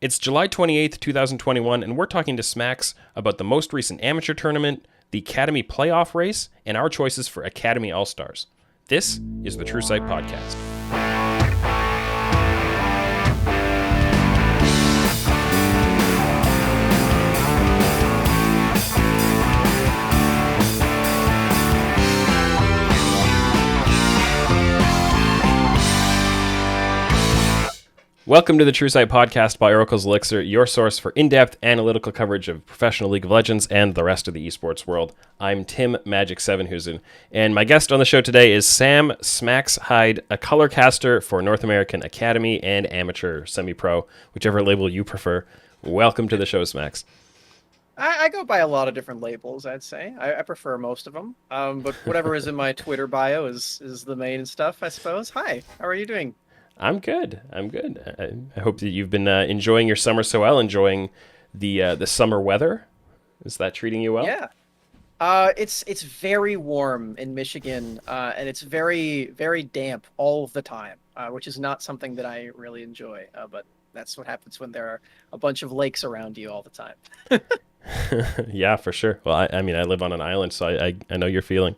It's July 28th, 2021, and we're talking to Smax about the most recent amateur tournament, the Academy playoff race, and our choices for Academy All-Stars. This is the True Sight Podcast. Welcome to the True Sight Podcast by Oracle's Elixir, your source for in-depth analytical coverage of professional League of Legends and the rest of the esports world. I'm Tim Magic Sevenhusen, and my guest on the show today is Sam Smax Heid, a color caster for North American Academy and Amateur Semi-Pro, whichever label you prefer. Welcome to the show, Smax. I go by a lot of different labels, I'd say. I prefer most of them. But whatever is in my Twitter bio is the main stuff, I suppose. Hi, how are you doing? I'm good. I hope that you've been enjoying your summer so well, enjoying the summer weather. Is that treating you well? Yeah. It's very warm in Michigan, and it's very, very damp all of the time, which is not something that I really enjoy. But that's what happens when there are a bunch of lakes around you all the time. Yeah, for sure. Well, I mean, I live on an island, so I know you're feeling.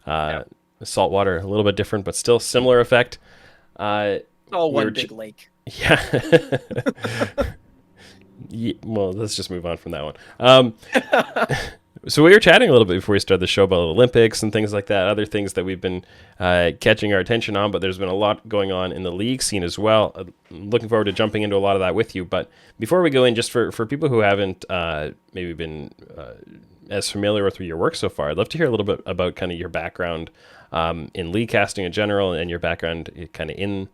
Yeah. Salt water, a little bit different, but still similar effect. All one big lake. Yeah. Yeah. Well, let's just move on from that one. So we were chatting a little bit before we started the show about Olympics and things like that, other things that we've been catching our attention on, but there's been a lot going on in the league scene as well. I'm looking forward to jumping into a lot of that with you. But before we go in, just for people who haven't maybe been as familiar with your work so far, I'd love to hear a little bit about kind of your background in league casting in general and your background kind of in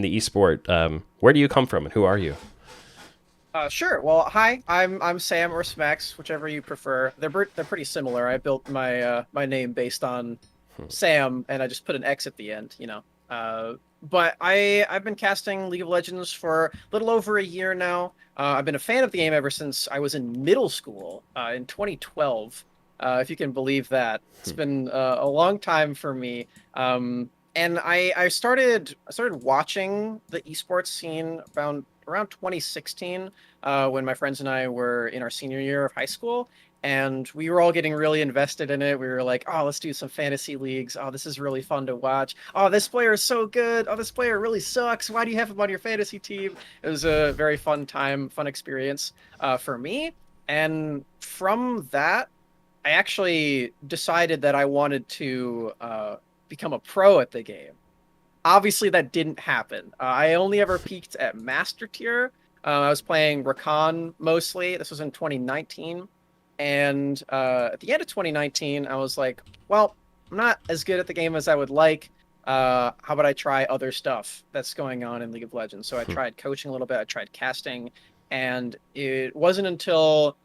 the esport. Where do you come from and who are you? Sure. Well, hi. I'm Sam or Smax, whichever you prefer. They're pretty similar. I built my my name based on Sam, and I just put an X at the end. But I've been casting League of Legends for a little over a year now. I've been a fan of the game ever since I was in middle school in 2012. If you can believe that, it's been a long time for me. And I started watching the esports scene around 2016 when my friends and I were in our senior year of high school, and we were all getting really invested in it. We were like, oh, let's do some fantasy leagues. Oh, this is really fun to watch. Oh, this player is so good. Oh, this player really sucks. Why do you have him on your fantasy team? It was a very fun experience for me. And from that, I actually decided that I wanted to become a pro at the game. Obviously, that didn't happen. I only ever peaked at Master Tier. I was playing Rakan mostly. This was in 2019. And at the end of 2019, I was like, well, I'm not as good at the game as I would like. How about I try other stuff that's going on in League of Legends? So I tried coaching a little bit. I tried casting. And it wasn't until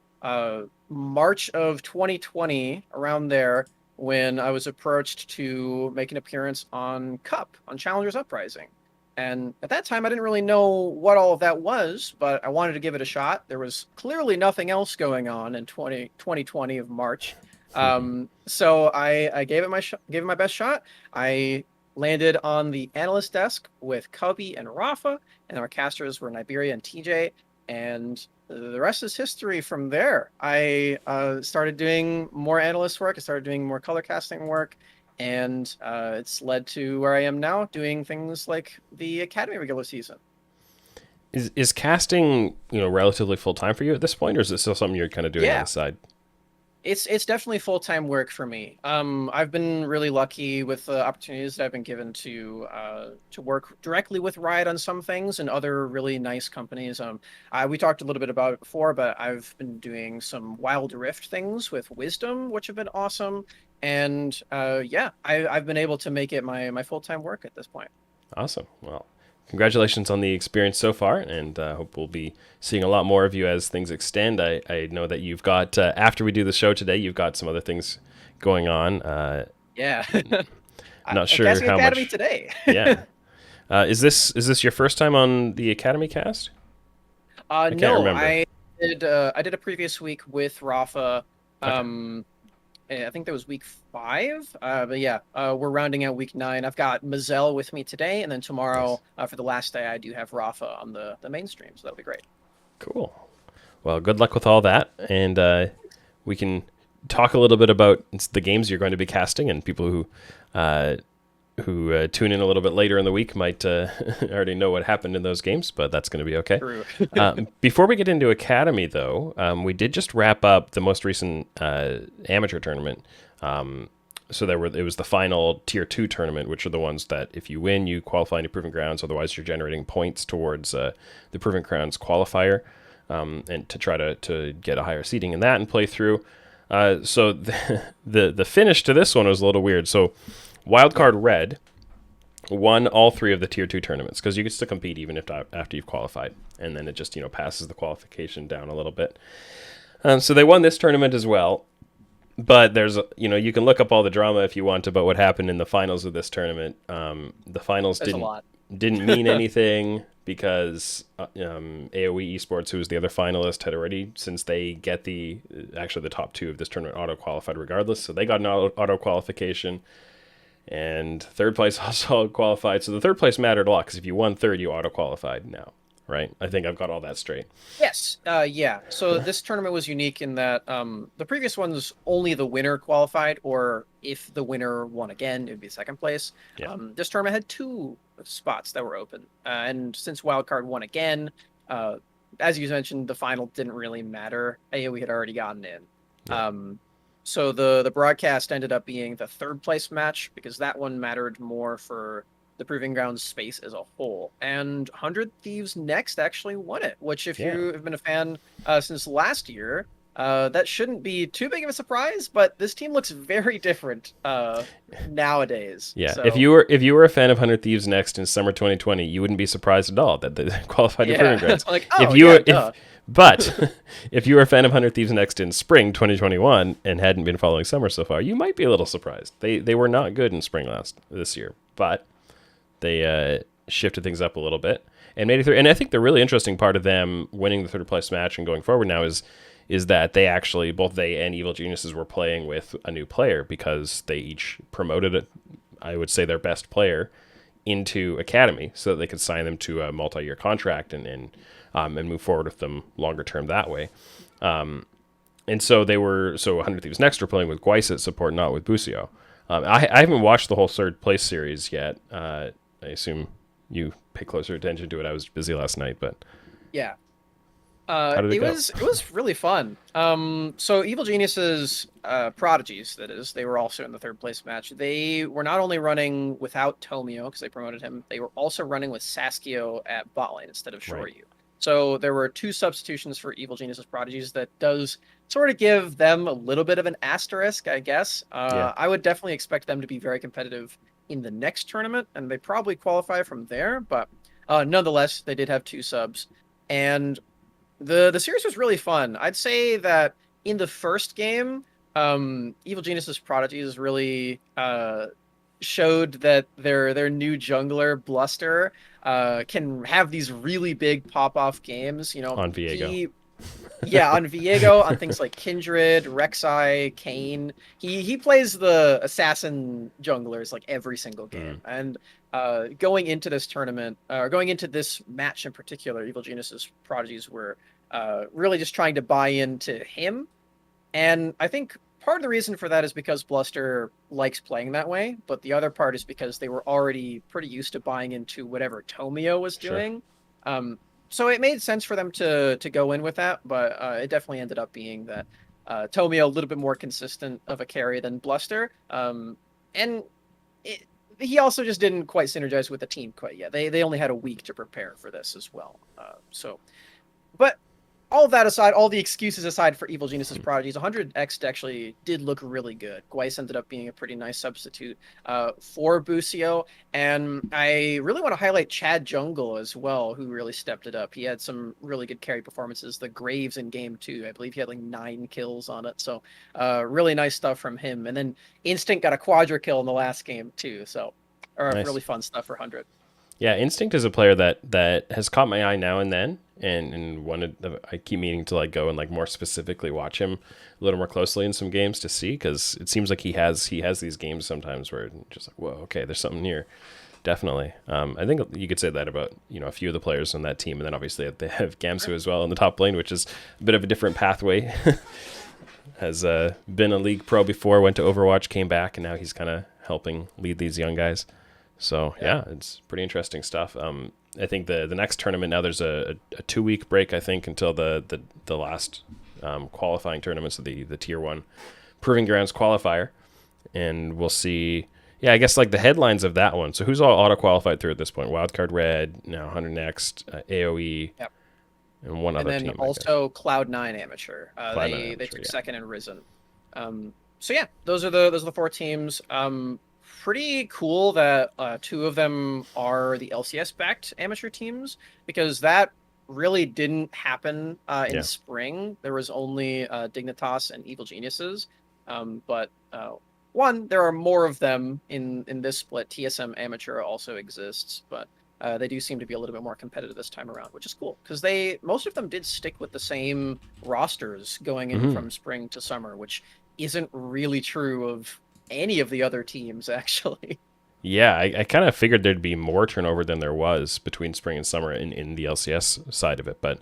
March of 2020, around there, when I was approached to make an appearance on Cup, on Challengers Uprising. And at that time, I didn't really know what all of that was, but I wanted to give it a shot. There was clearly nothing else going on in 2020 of March. So I gave it my best shot. I landed on the analyst desk with Cubby and Rafa, and our casters were Niberia and TJ. And the rest is history from there. I started doing more analyst work. I started doing more color casting work. And it's led to where I am now, doing things like the Academy regular season. Is casting, relatively full time for you at this point, or is it still something you're kind of doing on the side? It's definitely full-time work for me. I've been really lucky with the opportunities that I've been given to work directly with Riot on some things and other really nice companies. We talked a little bit about it before, but I've been doing some Wild Rift things with Wisdom, which have been awesome. And I've been able to make it my full-time work at this point. Awesome. Well, congratulations on the experience so far, and hope we'll be seeing a lot more of you as things extend. I know that you've got, after we do the show today, you've got some other things going on. Yeah. Not sure how Academy much. Today. Yeah. Is this your first time on the Academy cast? No, can't remember. I did a previous week with Rafa. Okay. I think that was week 5. But yeah, we're rounding out week 9. I've got Mazel with me today, and then tomorrow, for the last day, I do have Rafa on the mainstream, so that'll be great. Cool. Well, good luck with all that, and we can talk a little bit about the games you're going to be casting, and people who tune in a little bit later in the week might already know what happened in those games, but that's going to be okay. True. Before we get into Academy, though, we did just wrap up the most recent amateur tournament. So it was the final Tier 2 tournament, which are the ones that if you win, you qualify into Proving Grounds. Otherwise, you're generating points towards the Proving Grounds Qualifier, and to try to get a higher seeding in that and play through. So the finish to this one was a little weird. So Wildcard Red won all 3 of the Tier 2 tournaments, because you can still compete even if after you've qualified. And then it just passes the qualification down a little bit. So they won this tournament as well. But there's, you can look up all the drama if you want about what happened in the finals of this tournament. The finals didn't mean anything because AOE Esports, who was the other finalist, had already, since they get the top 2 of this tournament auto-qualified regardless, so they got an auto-qualification, and third place also qualified. So the third place mattered a lot, because if you won third, you auto-qualified now. Right? I think I've got all that straight. Yes. Yeah. So this tournament was unique in that the previous ones only the winner qualified, or if the winner won again, it would be second place. Yeah. This tournament had 2 spots that were open. And since Wildcard won again, as you mentioned, the final didn't really matter. AOE had already gotten in. Yeah. So the broadcast ended up being the third place match, because that one mattered more for the Proving Grounds space as a whole. And 100 Thieves Next actually won it, which if you have been a fan since last year, that shouldn't be too big of a surprise, but this team looks very different nowadays. Yeah, so, if you were a fan of 100 Thieves Next in summer 2020, you wouldn't be surprised at all that they qualified to Proving Grounds. Like, oh, but if you were a fan of 100 Thieves Next in spring 2021 and hadn't been following summer so far, you might be a little surprised. They were not good in spring this year, but they shifted things up a little bit and made it through. And I think the really interesting part of them winning the third place match and going forward now is that they actually, both they and Evil Geniuses, were playing with a new player, because they each promoted I would say, their best player into Academy so that they could sign them to a multi-year contract and move forward with them longer term that way. And so 100 Thieves Next were playing with Gweiss at support, not with Busio. I haven't watched the whole third place series yet. I assume you pay closer attention to it. I was busy last night, but yeah. How did it go? It was really fun. So Evil Geniuses, Prodigies, that is, they were also in the third place match. They were not only running without Tomio, because they promoted him, they were also running with Saskio at bot lane instead of Shoryu. Right. So there were 2 substitutions for Evil Geniuses Prodigies that does sort of give them a little bit of an asterisk, I guess. I would definitely expect them to be very competitive in the next tournament, and they probably qualify from there, but nonetheless, they did have 2 subs. And the series was really fun. I'd say that in the first game, Evil Geniuses Prodigies really showed that their new jungler, Bluster, can have these really big pop-off games. On Viego. On Viego, on things like Kindred, Rek'Sai, Kayn. He plays the assassin junglers like every single game. And going into this tournament, or going into this match in particular, Evil Geniuses Prodigies were really just trying to buy into him. And I think part of the reason for that is because Bluster likes playing that way, but the other part is because they were already pretty used to buying into whatever Tomio was doing. Sure. So it made sense for them to go in with that, but it definitely ended up being that Tomio a little bit more consistent of a carry than Bluster. And he also just didn't quite synergize with the team quite yet. They only had a week to prepare for this as well. But all of that aside, all the excuses aside for Evil Geniuses Prodigies, 100X actually did look really good. Gweiss ended up being a pretty nice substitute for Busio, and I really want to highlight Chad Jungle as well, who really stepped it up. He had some really good carry performances. The Graves in game 2, I believe he had like 9 kills on it, so really nice stuff from him. And then Instinct got a quadra kill in the last game too, so nice. Really fun stuff for 100. Yeah, Instinct is a player that has caught my eye now and then, and I keep meaning to go and more specifically watch him a little more closely in some games to see, because it seems like he has these games sometimes where it's just whoa, okay, there's something here. definitely. I think you could say that about a few of the players on that team, and then obviously they have Gamsu as well in the top lane, which is a bit of a different pathway. Has been a league pro before, went to Overwatch, came back, and now he's kind of helping lead these young guys. So yeah, it's pretty interesting stuff. I think the next tournament now there's a 2-week break, I think, until the last qualifying tournaments of the tier 1 Proving Grounds Qualifier, and we'll see. Yeah, I guess like the headlines of that one. So who's all auto qualified through at this point? Wildcard Red, now 100 Next, AOE. Yep. And one other team. And then also Cloud9 Amateur. Cloud9 they took yeah. second in Risen. So yeah, those are the 4 teams. Pretty cool that 2 of them are the LCS backed amateur teams, because that really didn't happen in spring. There was only Dignitas and Evil Geniuses, but one, there are more of them in this split. TSM Amateur also exists, but they do seem to be a little bit more competitive this time around, which is cool, because most of them did stick with the same rosters going in from spring to summer, which isn't really true of any of the other teams, actually. Yeah, I kind of figured there'd be more turnover than there was between spring and summer in the LCS side of it, but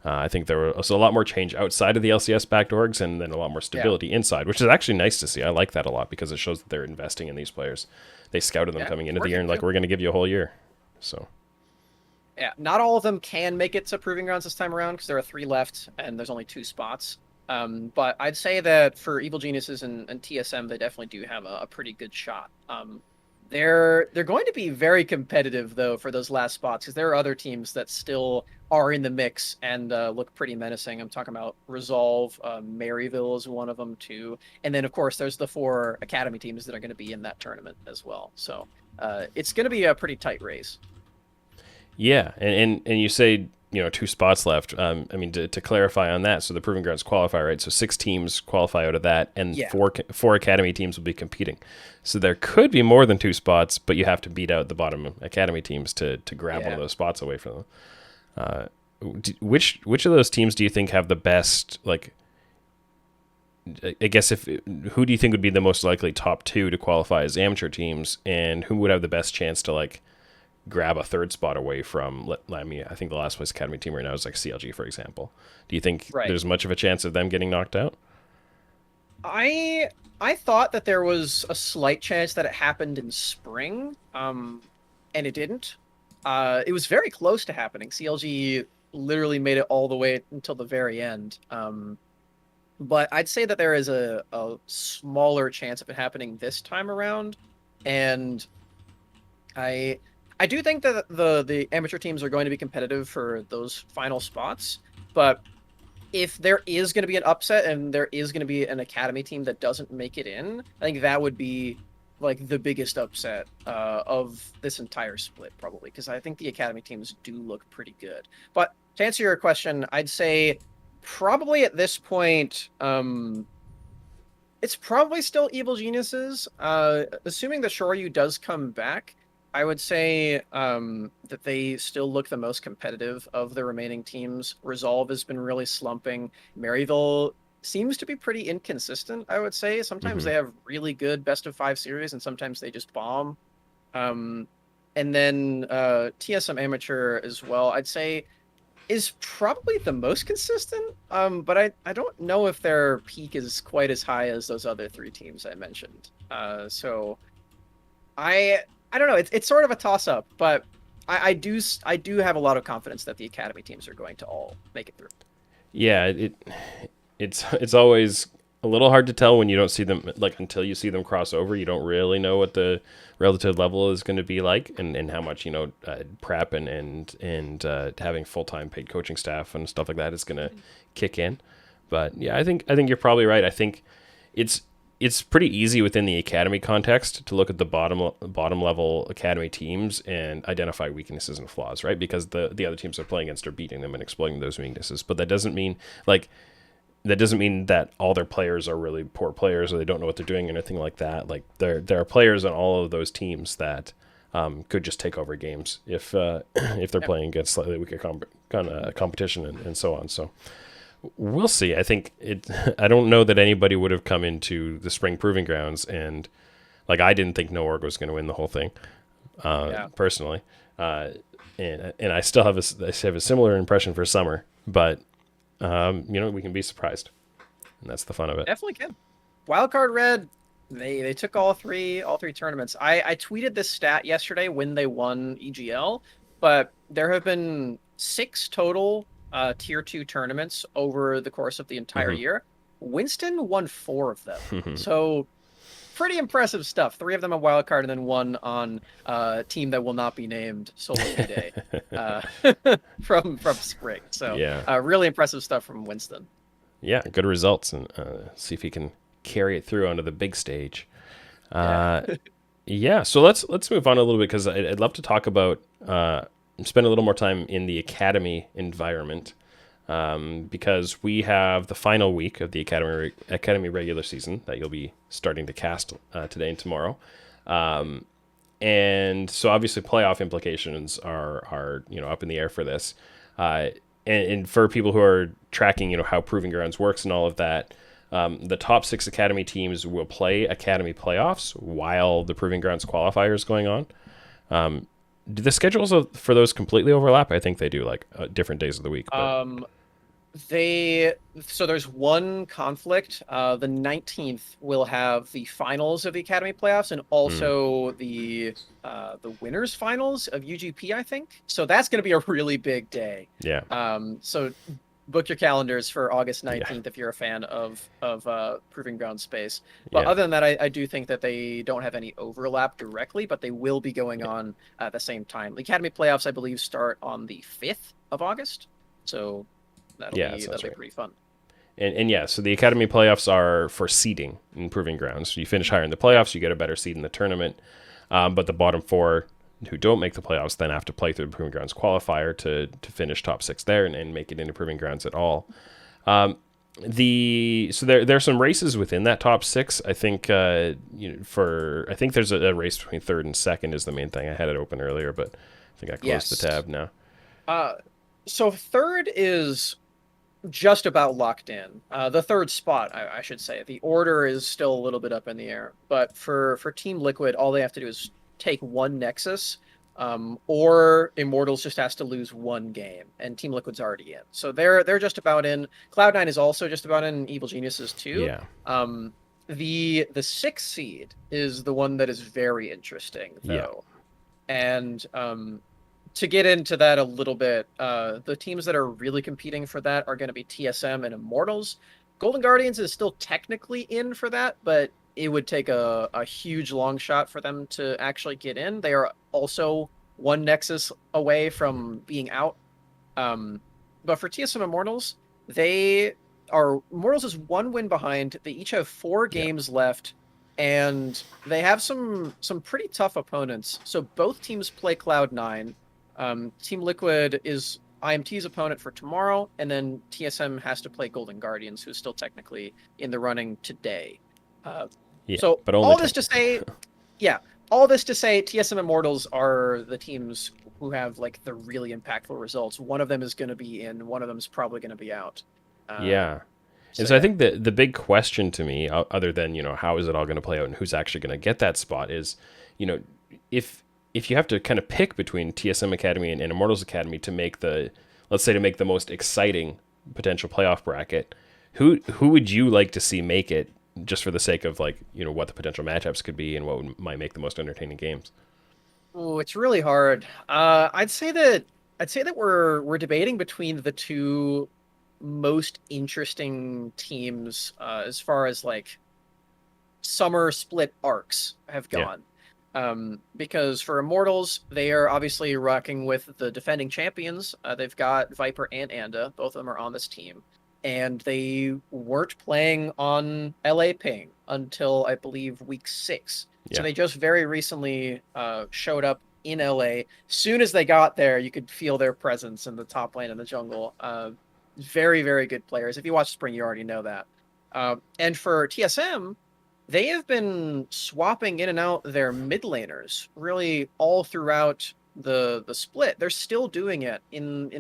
I think there was a lot more change outside of the LCS backed orgs, and then a lot more stability inside, which is actually nice to see. I like that a lot, because it shows that they're investing in these players. They scouted them coming into the year and like, we're going to give you a whole year. So yeah, not all of them can make it to Proving Grounds this time around, because there are 3 left and there's only 2 spots. But I'd say that for Evil Geniuses and TSM, they definitely do have a pretty good shot. They're going to be very competitive, though, for those last spots, because there are other teams that still are in the mix and look pretty menacing. I'm talking about Resolve, Maryville is one of them, too. And then, of course, there's the 4 Academy teams that are going to be in that tournament as well. So it's going to be a pretty tight race. Yeah, and you say 2 spots left. I mean, to clarify on that, so the Proving Grounds qualify, right? So 6 teams qualify out of that, and 4 Academy teams will be competing. So there could be more than 2 spots, but you have to beat out the bottom Academy teams to grab one of those spots away from them. Which of those teams do you think have the best, like, I guess who do you think would be the most likely top 2 to qualify as amateur teams, and who would have the best chance to, like, grab a 3rd spot away from, I mean, I think the last place Academy team right now is like CLG, for example. Do you think there's much of a chance of them getting knocked out? I thought that there was a slight chance that it happened in spring, and it didn't. It was very close to happening. CLG literally made it all the way until the very end. But I'd say that there is a smaller chance of it happening this time around, and I do think that the amateur teams are going to be competitive for those final spots, but if there is going to be an upset and there is going to be an Academy team that doesn't make it in, I think that would be like the biggest upset of this entire split, probably, because I think the Academy teams do look pretty good. But to answer your question, I'd say probably at this point, it's probably still Evil Geniuses. Assuming that Shoryu does come back, I would say that they still look the most competitive of the remaining teams. Resolve has been really slumping. Maryville seems to be pretty inconsistent, I would say. Sometimes they have really good best-of-5 series, and sometimes they just bomb. And then TSM Amateur as well, I'd say, is probably the most consistent. But I don't know if their peak is quite as high as those other 3 teams I mentioned. So I don't know. It's sort of a toss-up, but I do have a lot of confidence that the Academy teams are going to all make it through. Yeah, it's always a little hard to tell when you don't see them, like, until you see them cross over. You don't really know what the relative level is going to be like, and how much prep and having full-time paid coaching staff and stuff like that is going to kick in. But yeah, I think you're probably right. I think it's pretty easy within the Academy context to look at the bottom level Academy teams and identify weaknesses and flaws, right? Because the other teams are playing against are beating them and exploiting those weaknesses. But that doesn't mean that all their players are really poor players or they don't know what they're doing or anything like that. Like there are players on all of those teams that could just take over games if they're playing against slightly weaker competition and so on. So we'll see. I think I don't know that anybody would have come into the spring Proving Grounds and, like, I didn't think No Org was going to win the whole thing. Yeah. personally. Uh, and I still have I have a similar impression for summer, but we can be surprised, and that's the fun of it. Definitely can. Wildcard Red, they took all three tournaments. I tweeted this stat yesterday when they won EGL, but there have been 6 total tier 2 tournaments over the course of the entire Hmm. year. Winston won 4 of them. So pretty impressive stuff. 3 of them on wildcard and then one on team that will not be named Solo Day uh, from spring. So Yeah, really impressive stuff from Winston. yeah, good results, and see if he can carry it through onto the big stage. Yeah. Uh, yeah, so let's move on a little bit because I'd love to talk about spend a little more time in the academy environment, because we have the final week of the academy regular season that you'll be starting to cast today and tomorrow. And so obviously playoff implications are up in the air for this. And for people who are tracking how Proving Grounds works and all of that, the top 6 academy teams will play academy playoffs while the Proving Grounds qualifier is going on. Do the schedules for those completely overlap? I think they do, like different days of the week. But Um, there's one conflict. The 19th will have the finals of the Academy playoffs and also the winners finals of UGP, I think. So that's going to be a really big day. yeah, So book your calendars for August yeah, 19th if you're a fan of Proving Ground Space. But yeah, other than that, I do think that they don't have any overlap directly, but they will be going on at the same time. The Academy playoffs, I believe, start on the 5th of August. So yeah. That sounds that'll be right. pretty fun. And yeah, so the academy playoffs are for seeding in Proving Grounds. So you finish higher in the Yeah. playoffs, you get a better seed in the tournament. But the bottom 4 who don't make the playoffs then have to play through the Proving Grounds qualifier to finish top 6 there and make it into Proving Grounds at all. So there's some races within that top 6. I think I think there's a race between third and second is the main thing. I had it open earlier, but I think I closed the Yes. tab now. Uh, so third is just about locked in. The third spot, I should say. The order is still a little bit up in the air, but for Team Liquid, all they have to do is take one Nexus, or Immortals just has to lose one game, and Team Liquid's already in. So they're just about in. Cloud9 is also just about in. Evil Geniuses too. Yeah, The 6th seed is the one that is very interesting yeah, though, and to get into that a little bit, the teams that are really competing for that are going to be TSM and Immortals. Golden Guardians is still technically in for that, but it would take a huge long shot for them to actually get in. They are also one Nexus away from being out. But for TSM Immortals, Immortals is one win behind. They each have 4 yeah, games left, and they have some pretty tough opponents. So both teams play Cloud9. Team Liquid is IMT's opponent for tomorrow, and then TSM has to play Golden Guardians, who's still technically in the running today. Uh, yeah. so But only all this to say, yeah, all this to say, TSM Immortals are the teams who have like the really impactful results. One of them is going to be in, one of them is probably going to be out. yeah. And So so I yeah. think the big question to me, other than how is it all going to play out and who's actually going to get that spot, is you know if you have to kind of pick between TSM Academy and Immortals Academy to make let's say to make the most exciting potential playoff bracket, who would you like to see make it, just for the sake of what the potential matchups could be and might make the most entertaining games? Oh, it's really hard. I'd say that we're debating between the 2 most interesting teams as far as like summer split arcs have Yeah, gone. Because for Immortals, they are obviously rocking with the defending champions. They've got Viper and Anda. Both of them are on this team. And they weren't playing on LA Ping until, I believe, week 6. So yeah, they just very recently showed up in LA. Soon as they got there, you could feel their presence in the top lane in the jungle. Very, very good players. If you watch Spring, you already know that. And for TSM, they have been swapping in and out their mid laners really all throughout the split. They're still doing it in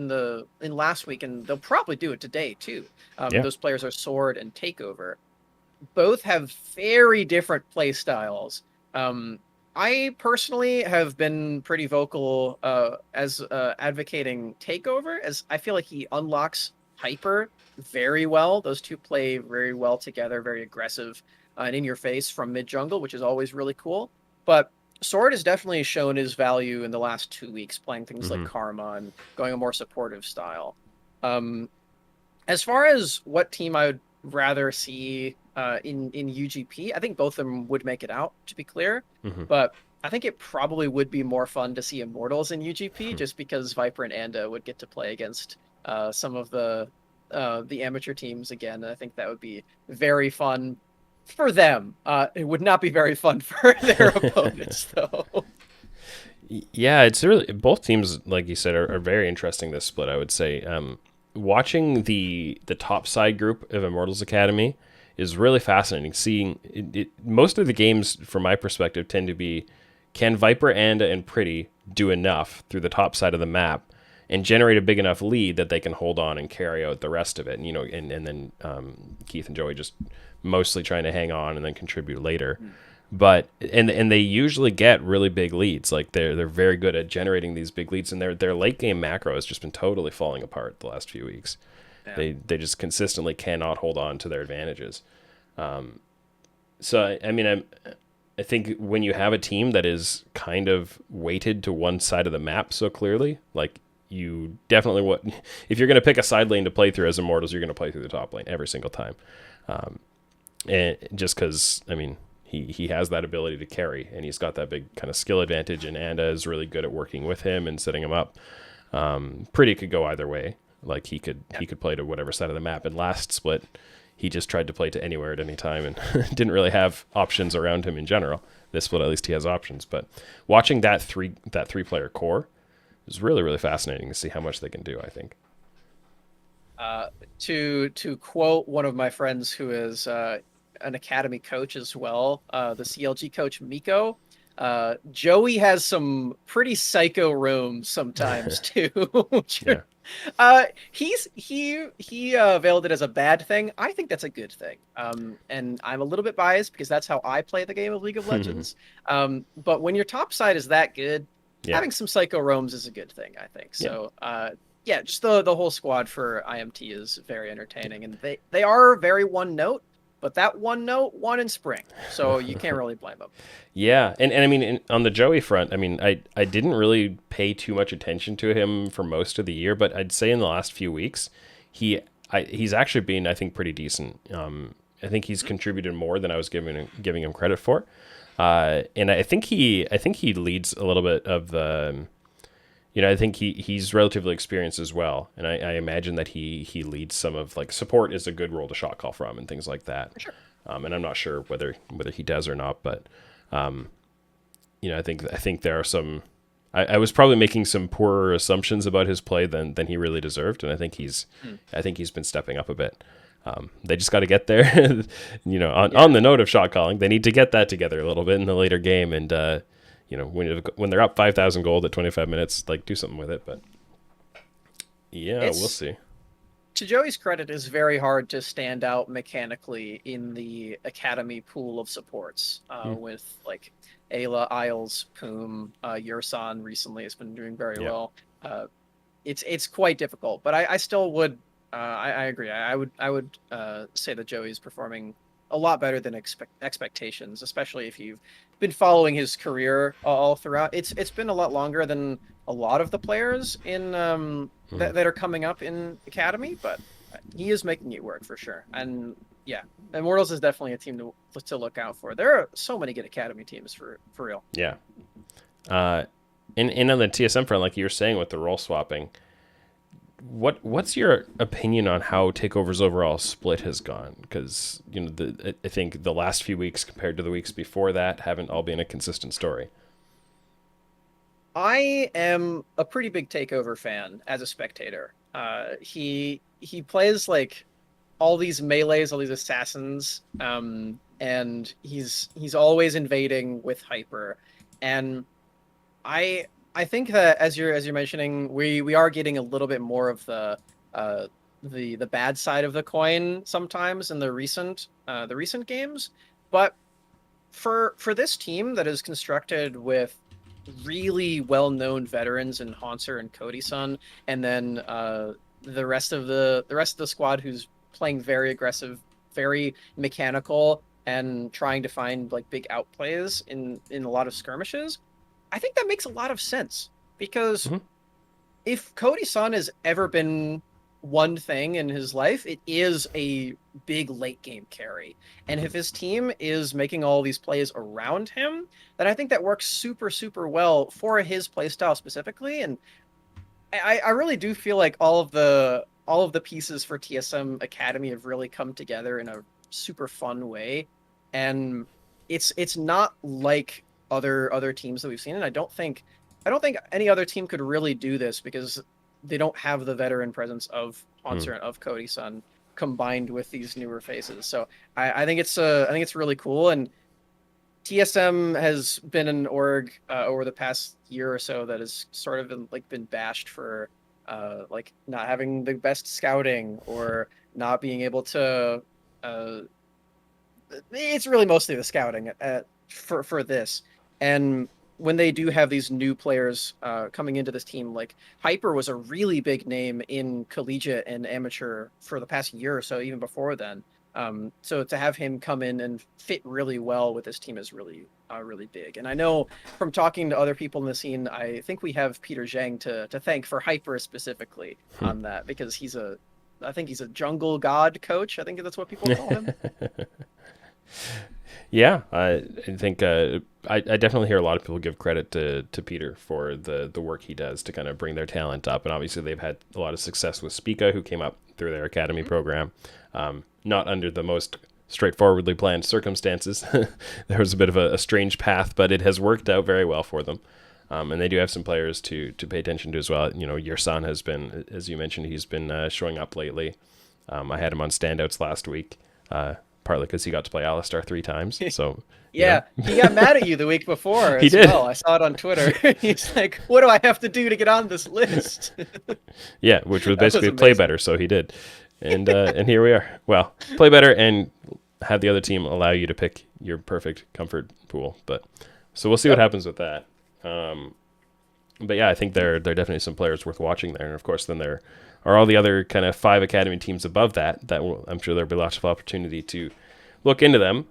last week, and they'll probably do it today too. yeah, Those players are Sword and Takeover. Both have very different play styles. Um, I personally have been pretty vocal as advocating Takeover, as I feel like he unlocks Hyper very well. Those two play very well together, very aggressive and in your face from mid jungle, which is always really cool. But Sword has definitely shown his value in the last 2 weeks, playing things like Hmm. Karma and going a more supportive style. Um, as far as what team I would rather see in UGP, I think both of them would make it out, to be clear. Hmm. But I think it probably would be more fun to see Immortals in UGP, just because Viper and Anda would get to play against some of the amateur teams again. And I think that would be very fun for them. It would not be very fun for their opponents, though. Yeah, it's really both teams, like you said, are very interesting this split. I would say, watching the top side group of Immortals Academy is really fascinating. Seeing most of the games, from my perspective, tend to be can Viper, Anda, and Pretty do enough through the top side of the map and generate a big enough lead that they can hold on and carry out the rest of it. And, and then Keith and Joey just mostly trying to hang on and then contribute later. But and they usually get really big leads. Like they're very good at generating these big leads, and their late game macro has just been totally falling apart the last few weeks. Yeah. They just consistently cannot hold on to their advantages. So I mean, I think when you have a team that is kind of weighted to one side of the map so clearly, like you definitely if you're going to pick a side lane to play through as Immortals, you're going to play through the top lane every single time. And just because, I mean, he has that ability to carry, and he's got that big kind of skill advantage, and Anda is really good at working with him and setting him up. Pretty could go either way. Like he could play to whatever side of the map. And last split, he just tried to play to anywhere at any time and didn't really have options around him in general. This split, at least he has options. But watching that three player core is really, really fascinating to see how much they can do, I think. To quote one of my friends who is an academy coach as well, the CLG coach Miko, Joey has some pretty psycho rooms sometimes too. Yeah. He veiled it as a bad thing. I think that's a good thing. And I'm a little bit biased because that's how I play the game of League of Legends. But when your top side is that good, Yeah. having some psycho roams is a good thing, I think. So yeah, just the whole squad for IMT is very entertaining, and they are very one note, but that one note won in spring, so you can't really blame them. Yeah, and I mean, on the Joey front, I mean, I didn't really pay too much attention to him for most of the year, but I'd say in the last few weeks, he's actually been, I think, pretty decent. I think he's contributed more than I was giving him credit for, and I think he leads a little bit of the. I think he's relatively experienced as well, and I imagine that he leads some of, like, support is a good role to shot call from and things like that. Sure. And I'm not sure whether he does or not, but I think there are some. I was probably making some poorer assumptions about his play than he really deserved, and I think he's been stepping up a bit. They just got to get there. On the note of shot calling, they need to get that together a little bit in the later game, and when they're up 5,000 gold at 25 minutes, like, do something with it. But yeah, we'll see. To Joey's credit, it's very hard to stand out mechanically in the academy pool of supports with like Ayla, Isles, Poom, Yursan recently has been doing very well. It's quite difficult, but I still would I agree. I would say that Joey's performing a lot better than expectations, especially if you've been following his career all throughout. It's been a lot longer than a lot of the players in that are coming up in Academy, but he is making it work for sure. And yeah, Immortals is definitely a team to look out for. There are so many good Academy teams for real. Yeah. And on the TSM front, like you were saying with the role swapping, what's your opinion on how Takeover's overall split has gone? Because I think the last few weeks compared to the weeks before that haven't all been a consistent story. I am a pretty big Takeover fan as a spectator. He plays like all these melees, all these assassins, and he's always invading with hyper. And I think that as you're mentioning, we are getting a little bit more of the bad side of the coin sometimes in the recent games, but for this team that is constructed with really well-known veterans in Haunter and Cody Sun, and then the rest of the squad who's playing very aggressive, very mechanical, and trying to find like big outplays in a lot of skirmishes. I think that makes a lot of sense because Mhm. if Cody Sun has ever been one thing in his life, it is a big late game carry. And if his team is making all these plays around him, then I think that works super, super well for his playstyle specifically. And I really do feel like all of the pieces for TSM Academy have really come together in a super fun way. And it's not like other teams that we've seen, and I don't think any other team could really do this because they don't have the veteran presence of Hmm. Haunter and of Cody Sun combined with these newer faces. So I think it's really cool. And TSM has been an org over the past year or so that has sort of been bashed for like not having the best scouting or not being able to. Uh, it's really mostly the scouting for this. And when they do have these new players coming into this team, like Hyper was a really big name in collegiate and amateur for the past year or so, even before then. So to have him come in and fit really well with this team is really big. And I know from talking to other people in the scene, I think we have Peter Zhang to thank for Hyper specifically on that because I think he's a jungle god coach. I think that's what people call him. Yeah, I think I definitely hear a lot of people give credit to Peter for the work he does to kind of bring their talent up, and obviously they've had a lot of success with Spica, who came up through their academy program, not under the most straightforwardly planned circumstances. There was a bit of a strange path, but it has worked out very well for them. And they do have some players to pay attention to as well. You know, your son has been, as you mentioned, he's been showing up lately. I had him on standouts last week. Partly because he got to play Alistar 3 times. So Yeah, he got mad at you the week before He as did. well. I saw it on Twitter. He's like, "What do I have to do to get on this list?" yeah, which was That was basically play amazing. better. So he did, and here we are. Well, play better and have the other team allow you to pick your perfect comfort pool. But so we'll see what Yep. happens with that. But yeah, I think there are definitely some players worth watching there, and of course then there are all the other kind of 5 academy teams above that. I'm sure there'll be lots of opportunity to look into them.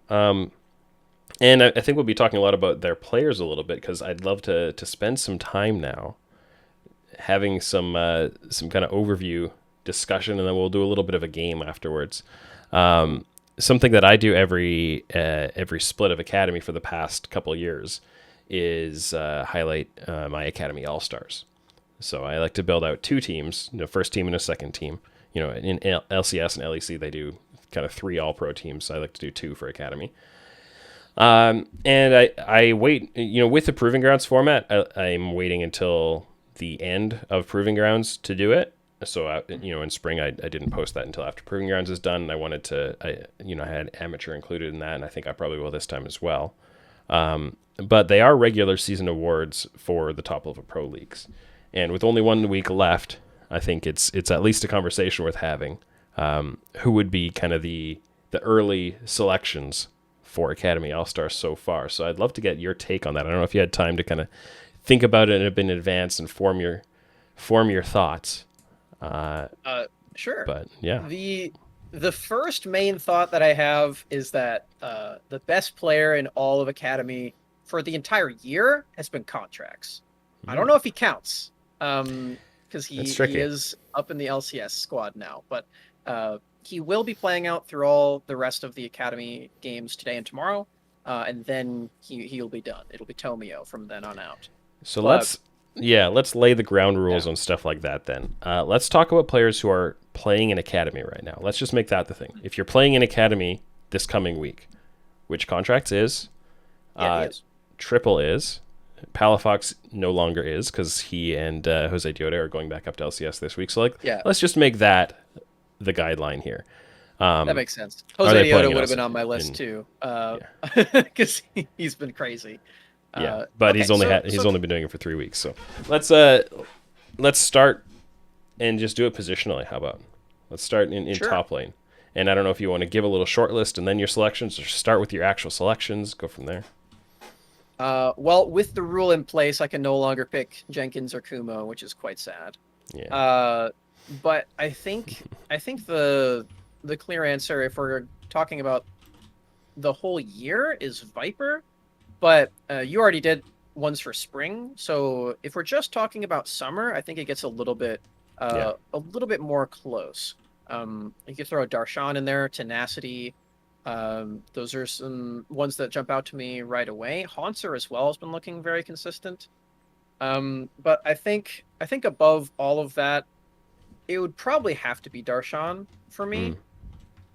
And I think we'll be talking a lot about their players a little bit because I'd love to spend some time now having some kind of overview discussion, and then we'll do a little bit of a game afterwards. Something that I do every split of academy for the past couple of years is highlight my academy all stars. So I like to build out 2 teams, first team and a second team. In LCS and LEC they do kind of 3 all pro teams. So I like to do 2 for academy. And I wait, with the Proving Grounds format, I'm waiting until the end of Proving Grounds to do it. So, in spring, I didn't post that until after Proving Grounds is done. I wanted to, I had amateur included in that, and I think I probably will this time as well. But they are regular season awards for the top level pro leagues. And with only 1 week left, I think it's at least a conversation worth having. Who would be kind of the early selections for Academy All-Stars so far. So I'd love to get your take on that. I don't know if you had time to kind of think about it in a bit in advance and form your thoughts. Sure. But yeah. The first main thought that I have is that the best player in all of Academy for the entire year has been Contracts. I don't know if he counts, because he That's tricky. is up in the LCS squad now, but he will be playing out through all the rest of the Academy games today and tomorrow, and then he'll be done. It'll be Tomio from then on out. So But let's lay the ground rules yeah, on stuff like that then. Let's talk about players who are playing in Academy right now. Let's just make that the thing. If you're playing in Academy this coming week, which Contracts is, yeah, he uh, is. Triple is, Palafox no longer is because he and Jose Diota are going back up to LCS this week. So Yeah, let's just make that the guideline here. that makes sense. Are Jose they playing Diota in would have been LCS? on my list In, too, yeah, because he's been crazy. yeah, but Okay, he's only been doing it for 3 weeks. So let's let's start and just do it positionally. How about let's start in sure. top lane, And I don't know if you want to give a little short list and then your selections, or start with your actual selections, go from there. Well, with the rule in place, I can no longer pick Jenkins or Kumo, which is quite sad. Yeah. But I think the clear answer, if we're talking about the whole year, is Viper. But you already did ones for spring, so if we're just talking about summer, I think it gets Yeah. a little bit more close. You could throw Darshan in there, Tenacity. Those are some ones that jump out to me right away. Haunter as well has been looking very consistent. But I think above all of that, it would probably have to be Darshan for me,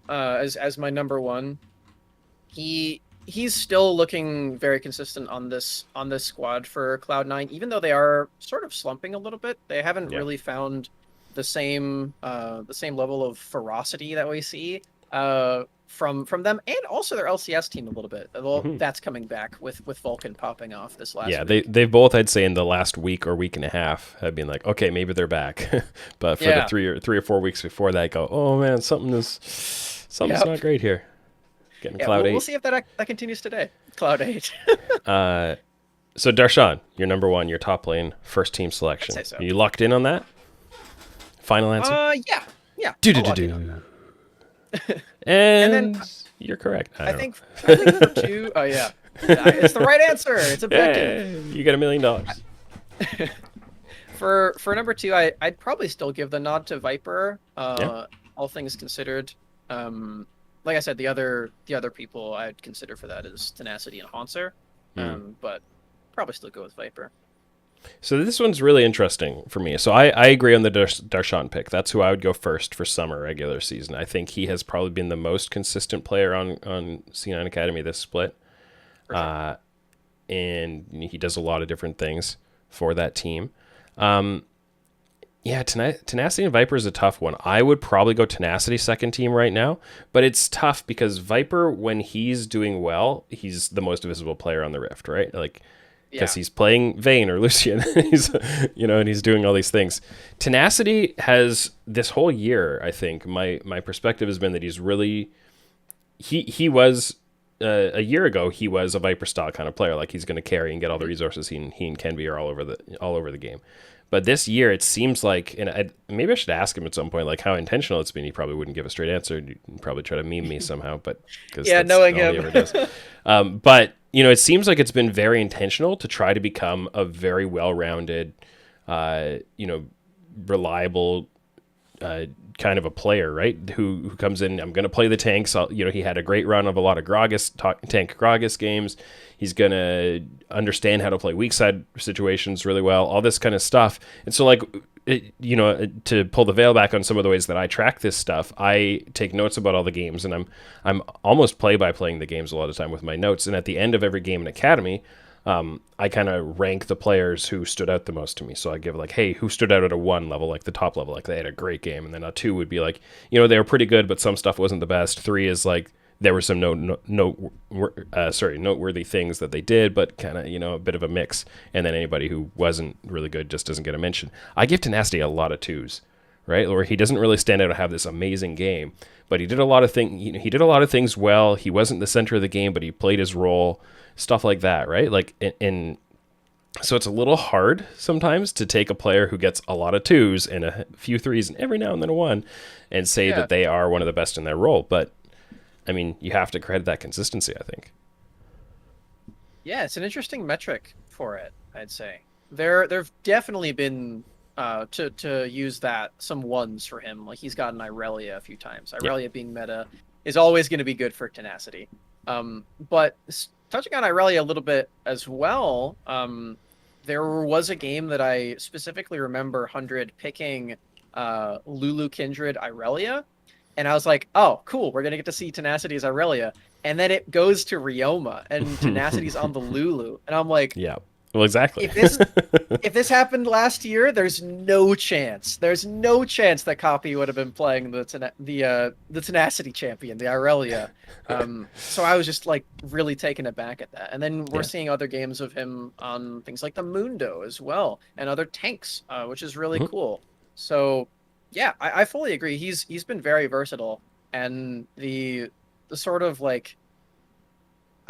Mm. as my number one. He's still looking very consistent on this squad for Cloud9, even though they are sort of slumping a little bit. They haven't Yeah. really found the same level of ferocity that we see from them, and also their LCS team a little bit. Well, Hmm. that's coming back with Vulcan popping off this last Yeah, week. they've both, I'd say, in the last week or week and a half have been like, okay, maybe they're back. But for the Yeah. 3 or 4 weeks before that, go, oh man, something's Yep. not great here. Getting Yeah, Cloud we'll 8. see if that continues today. Cloud 8. Uh, so Darshan, you're number one, your top lane, first team I'd selection. say so. Are you locked in on that? Final answer? Yeah. Yeah. Do I'll do lock do in on do. that. And then And you're correct. I I don't think I think for two, oh yeah, it's the right answer. It's a know. bet. Hey, you got $1 million. For number two, I'd probably still give the nod to Viper. Yeah. All things considered, like I said, the other people I'd consider for that is Tenacity and Haunter, but probably still go with Viper. So this one's really interesting for me. So I agree on the Darshan pick. That's who I would go first for summer regular season. I think he has probably been the most consistent player on C9 Academy this split. For sure. And he does a lot of different things for that team. Yeah, Tenacity and Viper is a tough one. I would probably go Tenacity second team right now, but it's tough because Viper, when he's doing well, he's the most visible player on the Rift, right? Like, because Yeah. he's playing Vayne or Lucian, he's and he's doing all these things. Tenacity has this whole year, I think. My perspective has been that he's really he was a year ago he was a Viper style kind of player, like he's going to carry and get all the resources. He and Kenby are all over the game. But this year, it seems like, and maybe I should ask him at some point, like how intentional it's been. He probably wouldn't give a straight answer. He'd probably try to meme me somehow, but because Yeah, that's knowing all he him. ever does. But it seems like it's been very intentional to try to become a very well-rounded, reliable kind of a player, right? Who comes in, I'm going to play the tanks. He had a great run of a lot of tank Gragas games. He's going to understand how to play weak side situations really well, all this kind of stuff. And so, like, to pull the veil back on some of the ways that I track this stuff, I take notes about all the games, and I'm almost play by playing the games a lot of the time with my notes. And at the end of every game in Academy, I kind of rank the players who stood out the most to me. So I give like, hey, who stood out at a 1 level, like the top level, like they had a great game. And then a 2 would be like, they were pretty good, but some stuff wasn't the best. 3 is like, there were some noteworthy things that they did, but kind of, a bit of a mix. And then anybody who wasn't really good just doesn't get a mention. I give Tenacity a lot of 2s, right? Or he doesn't really stand out to have this amazing game, but he did a lot of He did a lot of things well. He wasn't the center of the game, but he played his role. Stuff like that, right? Like, and so it's a little hard sometimes to take a player who gets a lot of 2s and a few 3s and every now and then a 1 and say Yeah. that they are one of the best in their role. But, I mean, you have to credit that consistency, I think. Yeah, it's an interesting metric for it, I'd say. There've definitely been to use that some 1s for him. Like he's gotten Irelia a few times. Yeah. Irelia being meta is always going to be good for Tenacity. But touching on Irelia a little bit as well, there was a game that I specifically remember 100 picking Lulu Kindred Irelia, and I was like, oh, cool, we're going to get to see Tenacity's Irelia. And then it goes to Ryoma, and Tenacity's on the Lulu. And I'm like, Yeah. Well, exactly. if this happened last year, there's no chance. There's no chance that Copy would have been playing the Tenacity champion, the Irelia. So I was just like really taken aback at that. And then we're seeing other games of him on things like the Mundo as well, and other tanks, which is really cool. So yeah, I fully agree. He's been very versatile. and the sort of like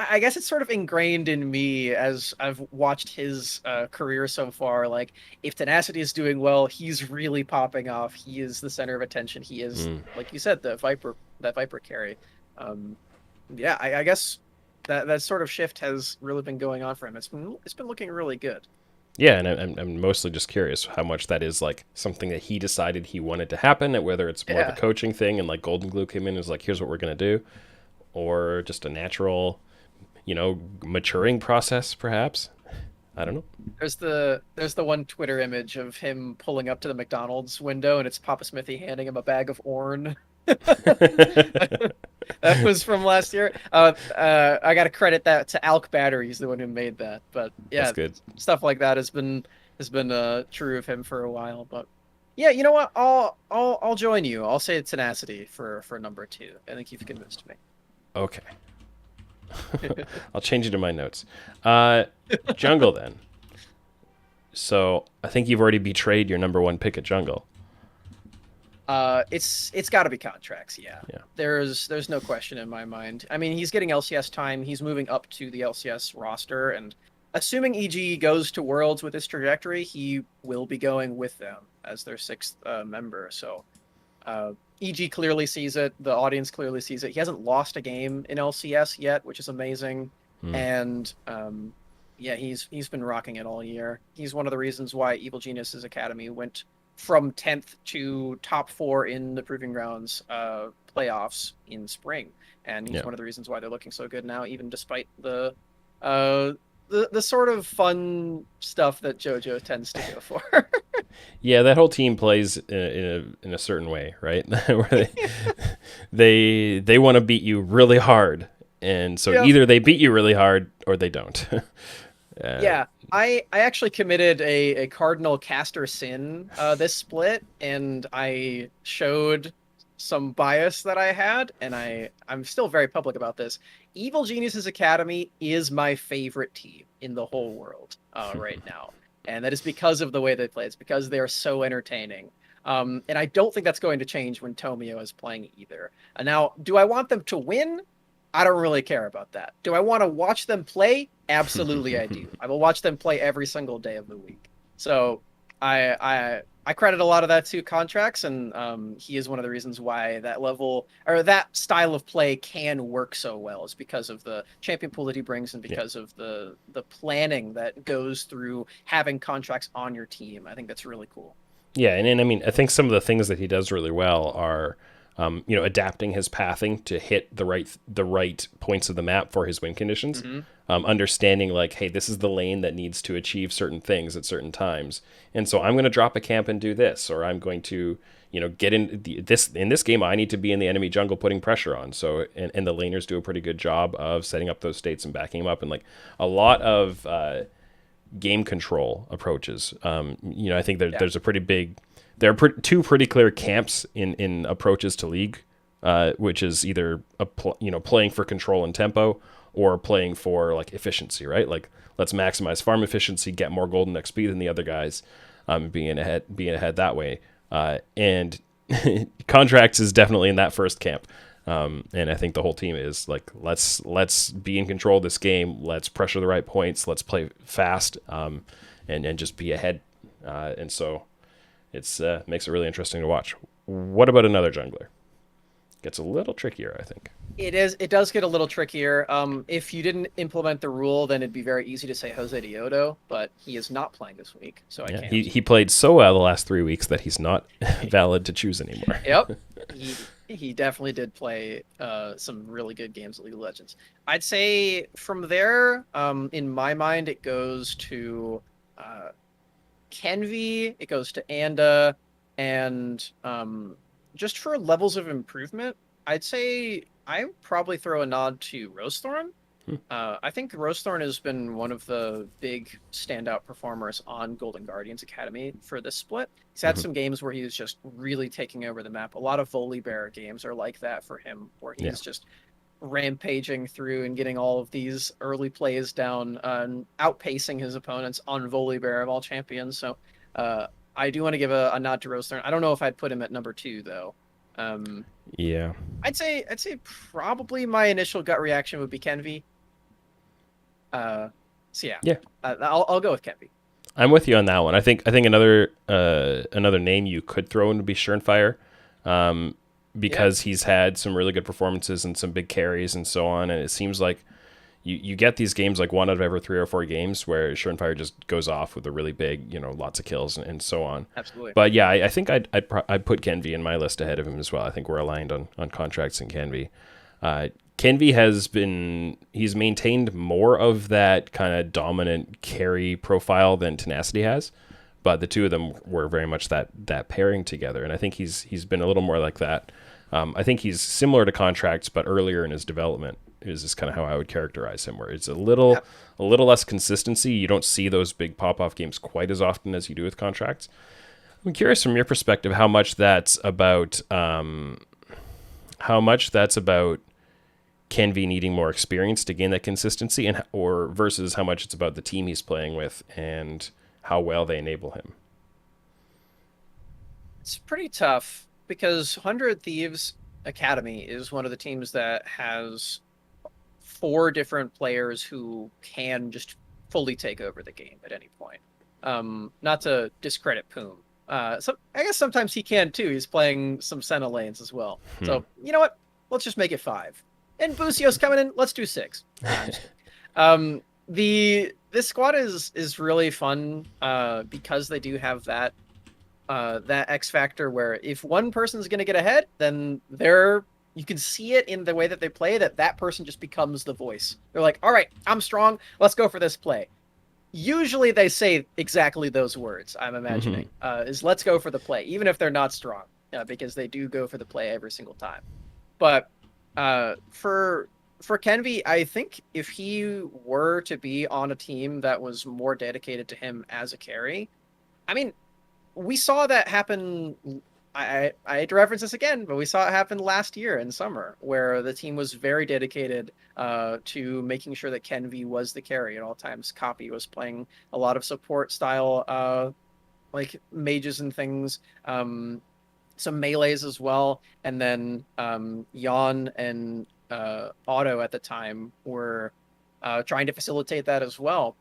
I guess it's sort of ingrained in me as I've watched his career so far. Like, if Tenacity is doing well, he's really popping off. He is the center of attention. He is, Mm. like you said, that Viper carry. Um, yeah, I guess that sort of shift has really been going on for him. It's been looking really good. Yeah, and I'm mostly just curious how much that is like something that he decided he wanted to happen, and whether it's more of a Yeah. coaching thing and like Golden Glue came in and was like, here's what we're gonna do, or just a natural, maturing process, perhaps. I don't know. There's the one Twitter image of him pulling up to the McDonald's window and it's Papa Smithy handing him a bag of Orn. That was from last year. I got to credit that to Alk Batteries, the one who made that. But That's yeah, good. stuff like that has been true of him for a while. But yeah, you know what? I'll join you. I'll say Tenacity for number two. I think you've convinced me. Okay. I'll change it in my notes. Jungle then. So I think you've already betrayed your number one pick at jungle. It's got to be contracts. Yeah, Yeah. there's no question in my mind. I mean, he's getting LCS time. He's moving up to the LCS roster, and assuming EG goes to Worlds with this trajectory, he will be going with them as their sixth member. So, EG clearly sees it. The audience clearly sees it. He hasn't lost a game in LCS yet, which is amazing. Hmm. And yeah, he's been rocking it all year. He's one of the reasons why Evil Genius's Academy went from 10th to top 4 in the Proving Grounds playoffs in spring, and he's Yeah. one of the reasons why they're looking so good now, even despite uh, the sort of fun stuff that JoJo tends to go for. Yeah, that whole team plays in a certain way, right? Where they want to beat you really hard, and so Yep. either they beat you really hard or they don't. uh, Yeah, I actually committed a cardinal caster sin this split, and I showed some bias that I had, and I'm still very public about this. Evil Geniuses Academy is my favorite team in the whole world right now, and that is because of the way they play. It's because they are so entertaining. And I don't think that's going to change when Tomio is playing either. Now, do I want them to win? I don't really care about that. Do I want to watch them play? Absolutely, I do. I will watch them play every single day of the week. So I credit a lot of that to contracts, and he is one of the reasons why that level or that style of play can work so well. Is because of the champion pool that he brings, and yeah, because of the planning that goes through having contracts on your team. I think that's really cool. yeah, and I mean, I think some of the things that he does really well are, adapting his pathing to hit the right points of the map for his win conditions. Hmm. Understanding like, hey, this is the lane that needs to achieve certain things at certain times, and so I'm going to drop a camp and do this, or I'm going to, get in this game. I need to be in the enemy jungle, putting pressure on. So, and the laners do a pretty good job of setting up those states and backing them up, and like a lot of game control approaches. I think Yeah. there's a pretty big, there are two pretty clear camps in approaches to League, which is either playing for control and tempo, or playing for like efficiency, right? Like, let's maximize farm efficiency, get more golden XP than the other guys, being ahead that way. And contracts is definitely in that first camp. And I think the whole team is like, let's be in control of this game. Let's pressure the right points. Let's play fast, and just be ahead. And so it's makes it really interesting to watch. What about another jungler? Gets a little trickier, I think. It is. It does get a little trickier. If you didn't implement the rule, then it'd be very easy to say Jose Diodo, but he is not playing this week, so I Yeah, can't. he played so well the last 3 weeks that he's not valid to choose anymore. Yep, he definitely did play some really good games of League of Legends. I'd say from there, in my mind, it goes to uh, Kenvi, it goes to Anda, and just for levels of improvement, I'd say I would probably throw a nod to Rosethorn. Hmm. I think Rosethorn has been one of the big standout performers on Golden Guardians Academy for this split. He's had Mhm. some games where he's just really taking over the map. A lot of Volibear games are like that for him, where Yeah. he's just rampaging through and getting all of these early plays down, outpacing his opponents on Volibear of all champions. So I do want to give a nod to Rosethorn. I don't know if I'd put him at number two though. Um, Yeah. I'd say probably my initial gut reaction would be Kenvi. Uh, so yeah, Yeah. I'll go with Kenvi. I'm with you on that one. I think another name you could throw in would be Schernfire, um, Yeah, because he's had some really good performances and some big carries and so on. And it seems like you get these games like one out of every 3 or 4 games where Schernfire just goes off with a really big, lots of kills and so on. absolutely. But yeah, I think I'd put Kenvi in my list ahead of him as well. I think we're aligned on contracts and Kenvi. Kenvi he's maintained more of that kind of dominant carry profile than Tenacity has, but the two of them were very much that pairing together, and I think he's been a little more like that. I think he's similar to contracts, but earlier in his development is kind of how I would characterize him, where it's Yeah. a little less consistency. You don't see those big pop off games quite as often as you do with contracts. I'm curious from your perspective how much that's about Kenvi needing more experience to gain that consistency, and or versus how much it's about the team he's playing with and how well they enable him. It's pretty tough because 100 Thieves Academy is one of the teams that has 4 different players who can just fully take over the game at any point. Not to discredit Poom. So I guess sometimes he can too. He's playing some Senna lanes as well. Hmm. So you know what? Let's just make it 5. And Bucio's coming in. Let's do 6. Um, the this squad is really fun because they do have that X factor where if one person's going to get ahead, then you can see it in the way that they play that person just becomes the voice. They're like, all right, I'm strong. Let's go for this play. Usually they say exactly those words, I'm imagining, is let's go for the play, even if they're not strong, because they do go for the play every single time. But for Kenvi, I think if he were to be on a team that was more dedicated to him as a carry, I mean, we saw that happen. I hate to reference this again, but we saw it happen last year in summer, where the team was very dedicated to making sure that Kenvi was the carry at all times. Copy was playing a lot of support style, like mages and things, some melees as well, and then Jan and Otto at the time were trying to facilitate that as well.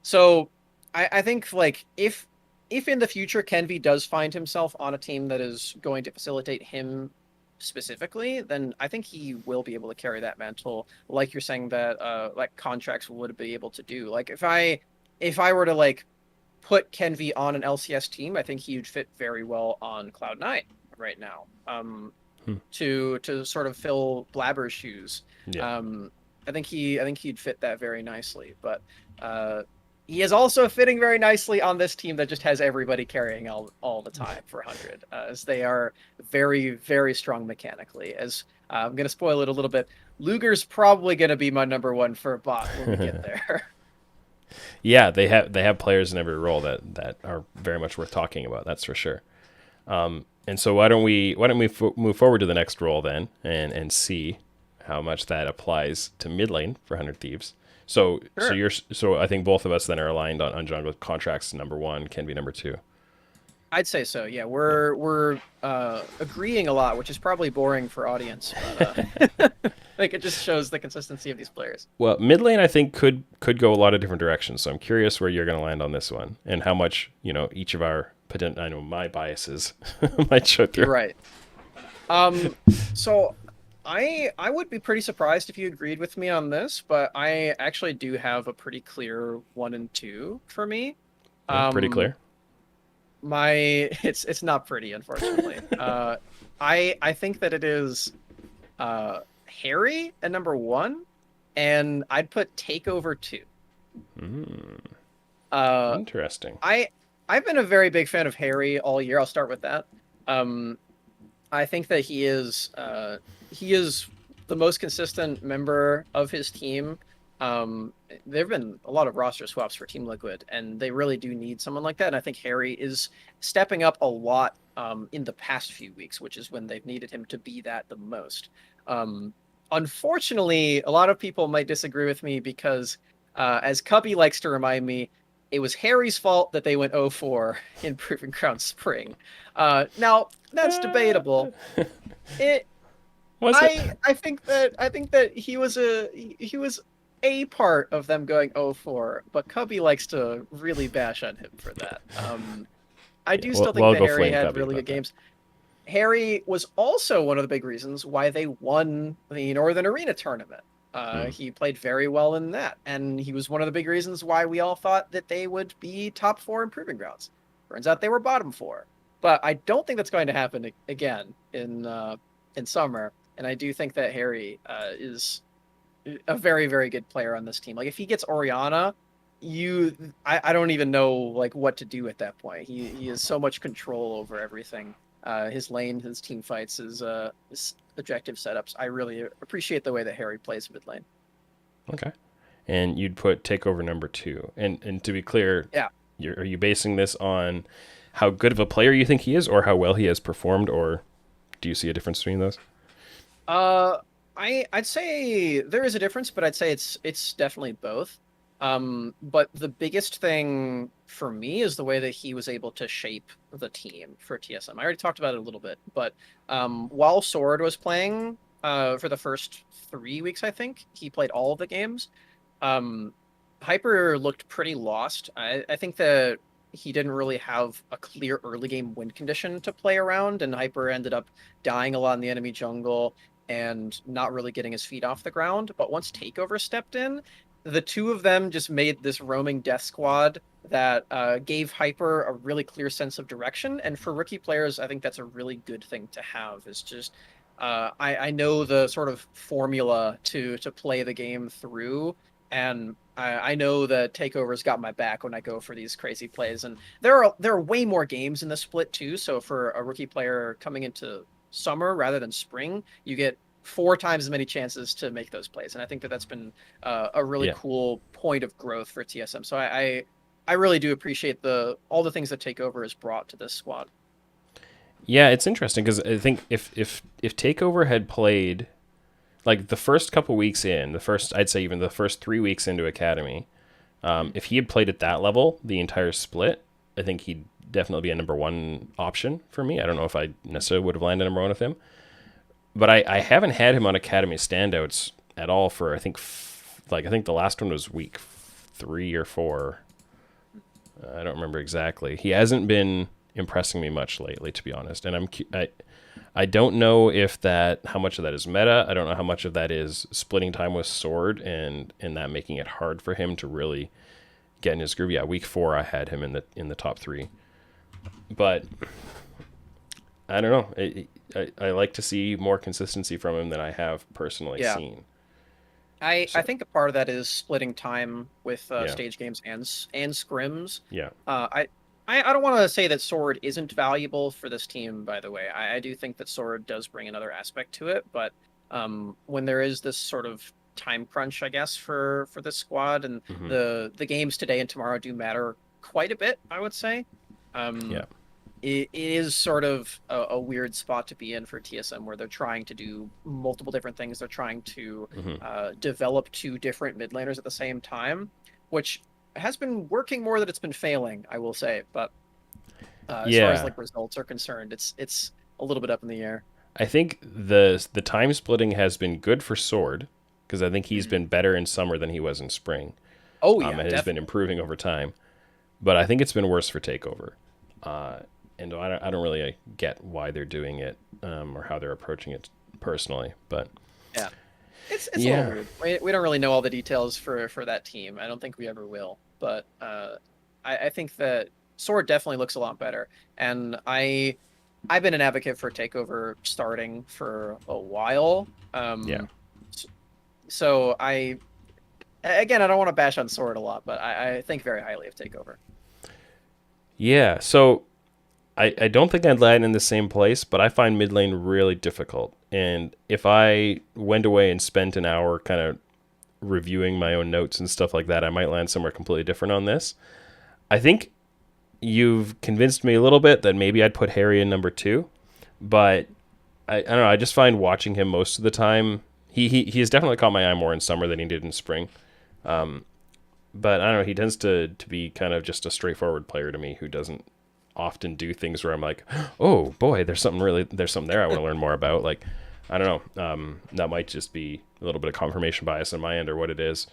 So I think like if in the future Kenvi does find himself on a team that is going to facilitate him specifically, then I think he will be able to carry that mantle, like you're saying that like contracts would be able to do. Like if I were to like put Kenvi on an LCS team, I think he would fit very well on Cloud9 right now. Hmm. To sort of fill Blabber's shoes. Yeah. I think he'd fit that very nicely. But he is also fitting very nicely on this team that just has everybody carrying all the time for 100, as they are very, very strong mechanically. As I'm going to spoil it a little bit, Luger's probably going to be my number 1 for bot when we get there. Yeah, they have players in every role that are very much worth talking about. That's for sure. And so why don't we move forward to the next role then and see how much that applies to mid lane for 100 Thieves. So Sure. so I think both of us then are aligned on jungle contracts number 1 can be number 2. I'd say so. Yeah, Yeah. we're agreeing a lot, which is probably boring for audience, but like it just shows the consistency of these players. Well, mid lane I think could go a lot of different directions. So I'm curious where you're going to land on this one and how much each of our potential. I know my biases might show You're through. right. So I would be pretty surprised if you agreed with me on this, but I actually do have a pretty clear 1 and 2 for me. Yeah, pretty Um, clear. my it's not pretty, unfortunately. I think that it is Harry at number 1, and I'd put Takeover 2. Mm, Uh, interesting. I I've been a very big fan of Harry all year. I'll start with that. Um, I think that he is the most consistent member of his team. There have been a lot of roster swaps for Team Liquid, and they really do need someone like that. And I think Harry is stepping up a lot in the past few weeks, which is when they've needed him to be that the most. Um, Unfortunately, a lot of people might disagree with me because, as Cubby likes to remind me, it was Harry's fault that they went 0-4 in Proving Grounds Spring. Now, that's debatable. It Was it? I think that he was a part of them going 0-4, but Cubby likes to really bash on him for that. I Yeah. do Well, still think I'll that go Harry flame had Cubby really about good that. games. Harry was also one of the big reasons why they won the Northern Arena tournament. Hmm. He played very well in that, and he was one of the big reasons why we all thought that they would be top four in Proving Grounds. Turns out they were bottom four, but I don't think that's going to happen again in summer. And I do think that Harry is a very very good player on this team. Like if he gets Oriana, I don't even know like what to do at that point. He has so much control over everything. His lane, his team fights, his objective setups. I really appreciate the way that Harry plays mid lane. Okay. And you'd put takeover number two. And to be clear, Yeah. are you basing this on how good of a player you think he is, or how well he has performed, or do you see a difference between those? Uh, I'd say there is a difference, but I'd say it's definitely both. But the biggest thing for me is the way that he was able to shape the team for TSM. I already talked about it a little bit, but while Sword was playing for the first 3 weeks, I think he played all of the games. Um, Hyper looked pretty lost. I think that he didn't really have a clear early game win condition to play around, and Hyper ended up dying a lot in the enemy jungle and not really getting his feet off the ground. But once Takeover stepped in, the two of them just made this roaming death squad that gave Hyper a really clear sense of direction. And for rookie players, I think that's a really good thing to have. Is just I know the sort of formula to play the game through, and I know the takeover's got my back when I go for these crazy plays. And there are way more games in the split too. So for a rookie player coming into summer rather than spring, you get 4 times as many chances to make those plays. And I think that that's been a really Yeah. cool point of growth for TSM. So I really do appreciate the all the things that takeover has brought to this squad. Yeah, it's interesting because I think if Takeover had played like the first couple weeks in, the first I'd say even the first 3 weeks into Academy, if he had played at that level the entire split, I think he'd definitely be a number one option for me. I don't know if I necessarily would have landed number one with him, but I haven't had him on Academy standouts at all for I think I think the last one was week 3 or 4. I don't remember exactly. He hasn't been impressing me much lately, to be honest. And I don't know if that how much of that is meta. I don't know how much of that is splitting time with Sword and that making it hard for him to really get in his groove. Yeah, week 4 I had him in the top 3, but I don't know. I like to see more consistency from him than I have personally Yeah. seen. I So think a part of that is splitting time with yeah, stage games and scrims. yeah, I don't want to say that Sword isn't valuable for this team, by the way. I do think that Sword does bring another aspect to it, but when there is this sort of time crunch, I guess, for this squad, and hmm, the games today and tomorrow do matter quite a bit, I would say. yeah, Um, it is sort of a weird spot to be in for TSM where they're trying to do multiple different things. They're trying to hmm, develop two different mid laners at the same time, which has been working more than it's been failing, I will say. But as far as yeah. like results are concerned, it's a little bit up in the air. I think the time splitting has been good for Sword because I think he's Mhm. been better in summer than he was in spring. Oh yeah, And has been definitely. improving over time. But I think it's been worse for Takeover. Uh, and I don't really get why they're doing it or how they're approaching it personally. But Yeah, it's a little yeah, weird. We don't really know all the details for that team. I don't think we ever will. But I think that Sword definitely looks a lot better, and I've been an advocate for Takeover starting for a while. yeah, S- so again, I don't want to bash on Sword a lot, but I think very highly of Takeover. yeah. So I don't think I'd land in the same place, but I find mid lane really difficult. And if I went away and spent an hour kind of reviewing my own notes and stuff like that, I might land somewhere completely different on this. I think you've convinced me a little bit that maybe I'd put Harry in number 2, but I don't know. I just find watching him most of the time. He has definitely caught my eye more in summer than he did in spring. But I don't know. He tends to be kind of just a straightforward player to me who doesn't often do things where I'm like, oh boy, there's something there I want to learn more about. Like I don't know. That might just be a little bit of confirmation bias on my end or what it is.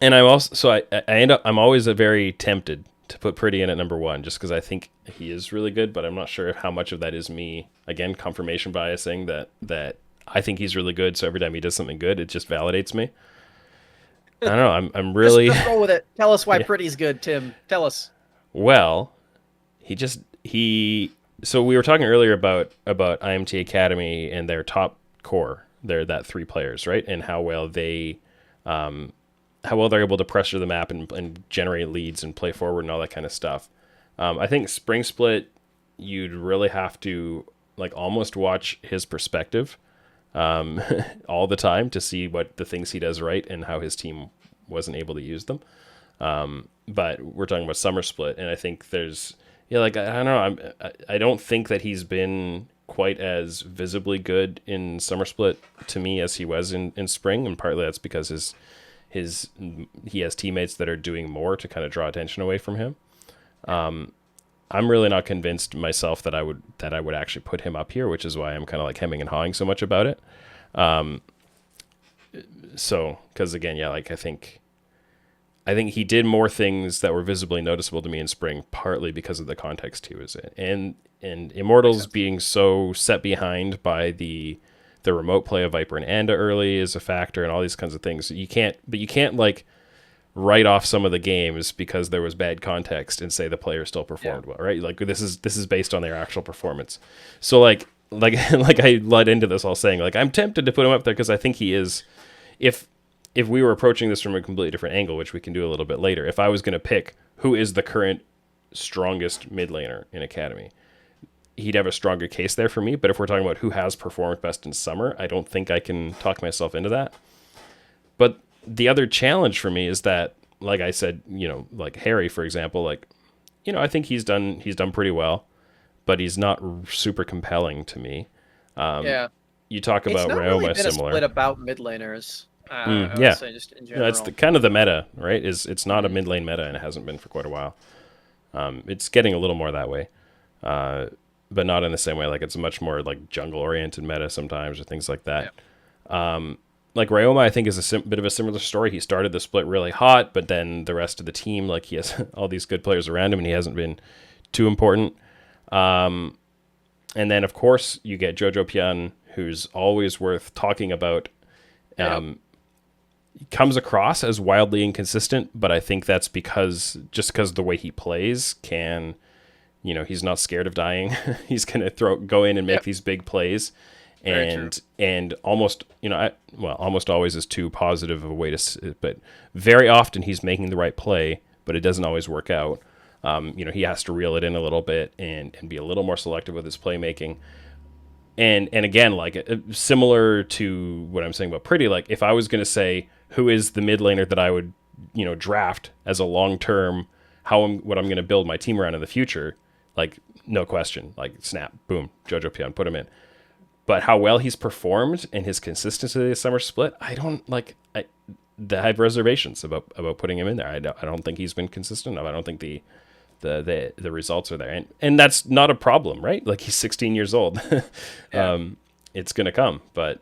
And I'm also so I end up I'm always very tempted to put Pretty in at number one just because I think he is really good, but I'm not sure how much of that is me again confirmation biasing that I think he's really good. So every time he does something good, it just validates me. I don't know. I'm really Just roll with it. Tell us why Yeah. Pretty's good, Tim. Tell us. well. He. So we were talking earlier about IMT Academy and their top core. They're that three players, right? And how well they're able to pressure the map and generate leads and play forward and all that kind of stuff. I think Spring Split, you'd really have to like almost watch his perspective all the time to see what the things he does right and how his team wasn't able to use them. But we're talking about Summer Split, and I think there's like I don't know, I don't think that he's been quite as visibly good in Summer Split to me as he was in Spring, and partly that's because he has teammates that are doing more to kind of draw attention away from him. I'm really not convinced myself that I would actually put him up here, which is why I'm kind of like hemming and hawing so much about it. So because again, yeah, like I think he did more things that were visibly noticeable to me in Spring, partly because of the context he was in, and Immortals being so set behind by the remote play of Viper and Anda early is a factor, and all these kinds of things. You can't like write off some of the games because there was bad context and say the player still performed well, right? Like this is based on their actual performance. So like I led into this all saying like I'm tempted to put him up there because I think he is. If we were approaching this from a completely different angle, which we can do a little bit later, if I was going to pick who is the current strongest mid laner in Academy, he'd have a stronger case there for me. But if we're talking about who has performed best in Summer, I don't think I can talk myself into that. But the other challenge for me is that, like I said, like Harry, for example, like, I think he's done pretty well, but he's not super compelling to me. Yeah. You talk It's about not Ryoma really been similar. a split about mid laners. I would Yeah. say just in general. It's kind of the meta, right? It's not a mid lane meta, and it hasn't been for quite a while. It's getting a little more that way, but not in the same way. Like it's a much more like jungle oriented meta sometimes, or things like that. Yeah. Like Ryoma, I think is a bit of a similar story. He started the split really hot, but then the rest of the team, like he has all these good players around him, and he hasn't been too important. And then of course you get Jojo Pian, who's always worth talking about. Comes across as wildly inconsistent, but I think that's because the way he plays he's not scared of dying. He's going to go in and make these big plays, and almost almost always is too positive of a way but very often he's making the right play, but it doesn't always work out. He has to reel it in a little bit and be a little more selective with his playmaking. And again, like similar to what I'm saying about Pretty, like if I was going to say who is the mid laner that I would, draft as a long-term, what I'm going to build my team around in the future, like no question, like snap, boom, Jojo Pion, put him in. But how well he's performed and his consistency this Summer Split, I have reservations about putting him in there. I don't think he's been consistent enough. I don't think the results are there, and that's not a problem, right? Like he's 16 years old. It's gonna come, but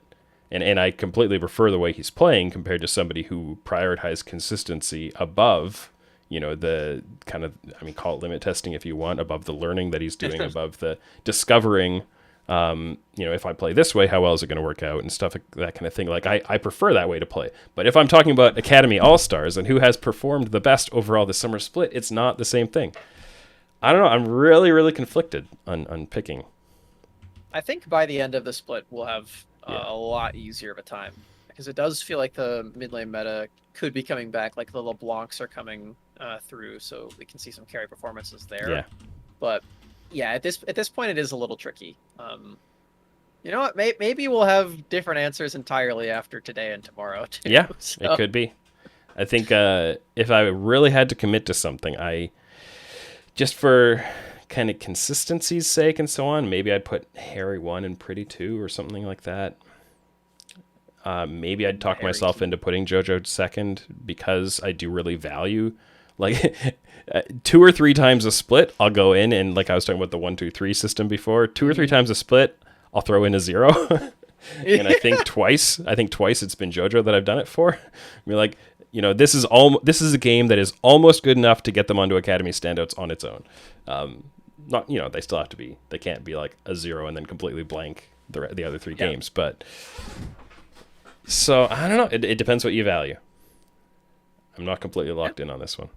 and I completely prefer the way he's playing compared to somebody who prioritized consistency above the kind of, call it limit testing if you want, above the learning that he's doing, above the discovering if I play this way, how well is it going to work out and stuff, that kind of thing. Like I prefer that way to play. But if I'm talking about Academy All-Stars and who has performed the best overall this Summer Split, it's not the same thing. I don't know. I'm really, really conflicted on picking. I think by the end of the split, we'll have a lot easier of a time, because it does feel like the mid lane meta could be coming back. Like the LeBlancs are coming through, so we can see some carry performances there. Yeah. But yeah, at this point, it is a little tricky. You know what? Maybe we'll have different answers entirely after today and tomorrow too. Yeah, so. It could be. I think if I really had to commit to something, just for kind of consistency's sake and so on, maybe I'd put Harry 1 and Pretty 2 or something like that. Maybe I'd talk myself into putting Jojo second, because I do really value, like 2 or 3 times a split, I'll go in and, like I was talking about the 1, 2, 3 system before, 2 or 3 times a split, I'll throw in a 0. And I think twice it's been JoJo that I've done it for. I mean, like, this is a game that is almost good enough to get them onto Academy standouts on its own. Not, they still have to be. They can't be like a 0 and then completely blank the other three games. But so I don't know. It depends what you value. I'm not completely locked in on this one.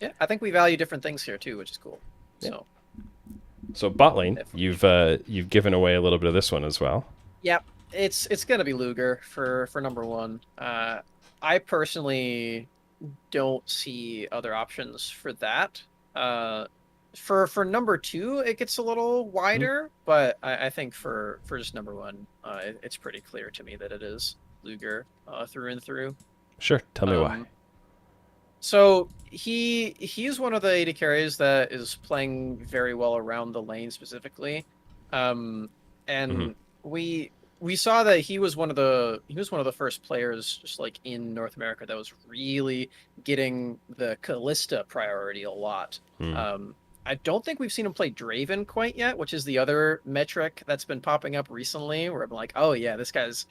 Yeah, I think we value different things here too, which is cool. Yeah. So bot lane, you've given away a little bit of this one as well. Yep, it's gonna be Luger for number one. I personally don't see other options for that. For number two, it gets a little wider, but I think for just number one, it's pretty clear to me that it is Luger through and through. Sure, tell me why. So he's one of the AD carries that is playing very well around the lane specifically, and we saw that he was one of the first players just like in North America that was really getting the Kalista priority a lot. I don't think we've seen him play Draven quite yet, which is the other metric that's been popping up recently, where I'm like, oh yeah, this guy's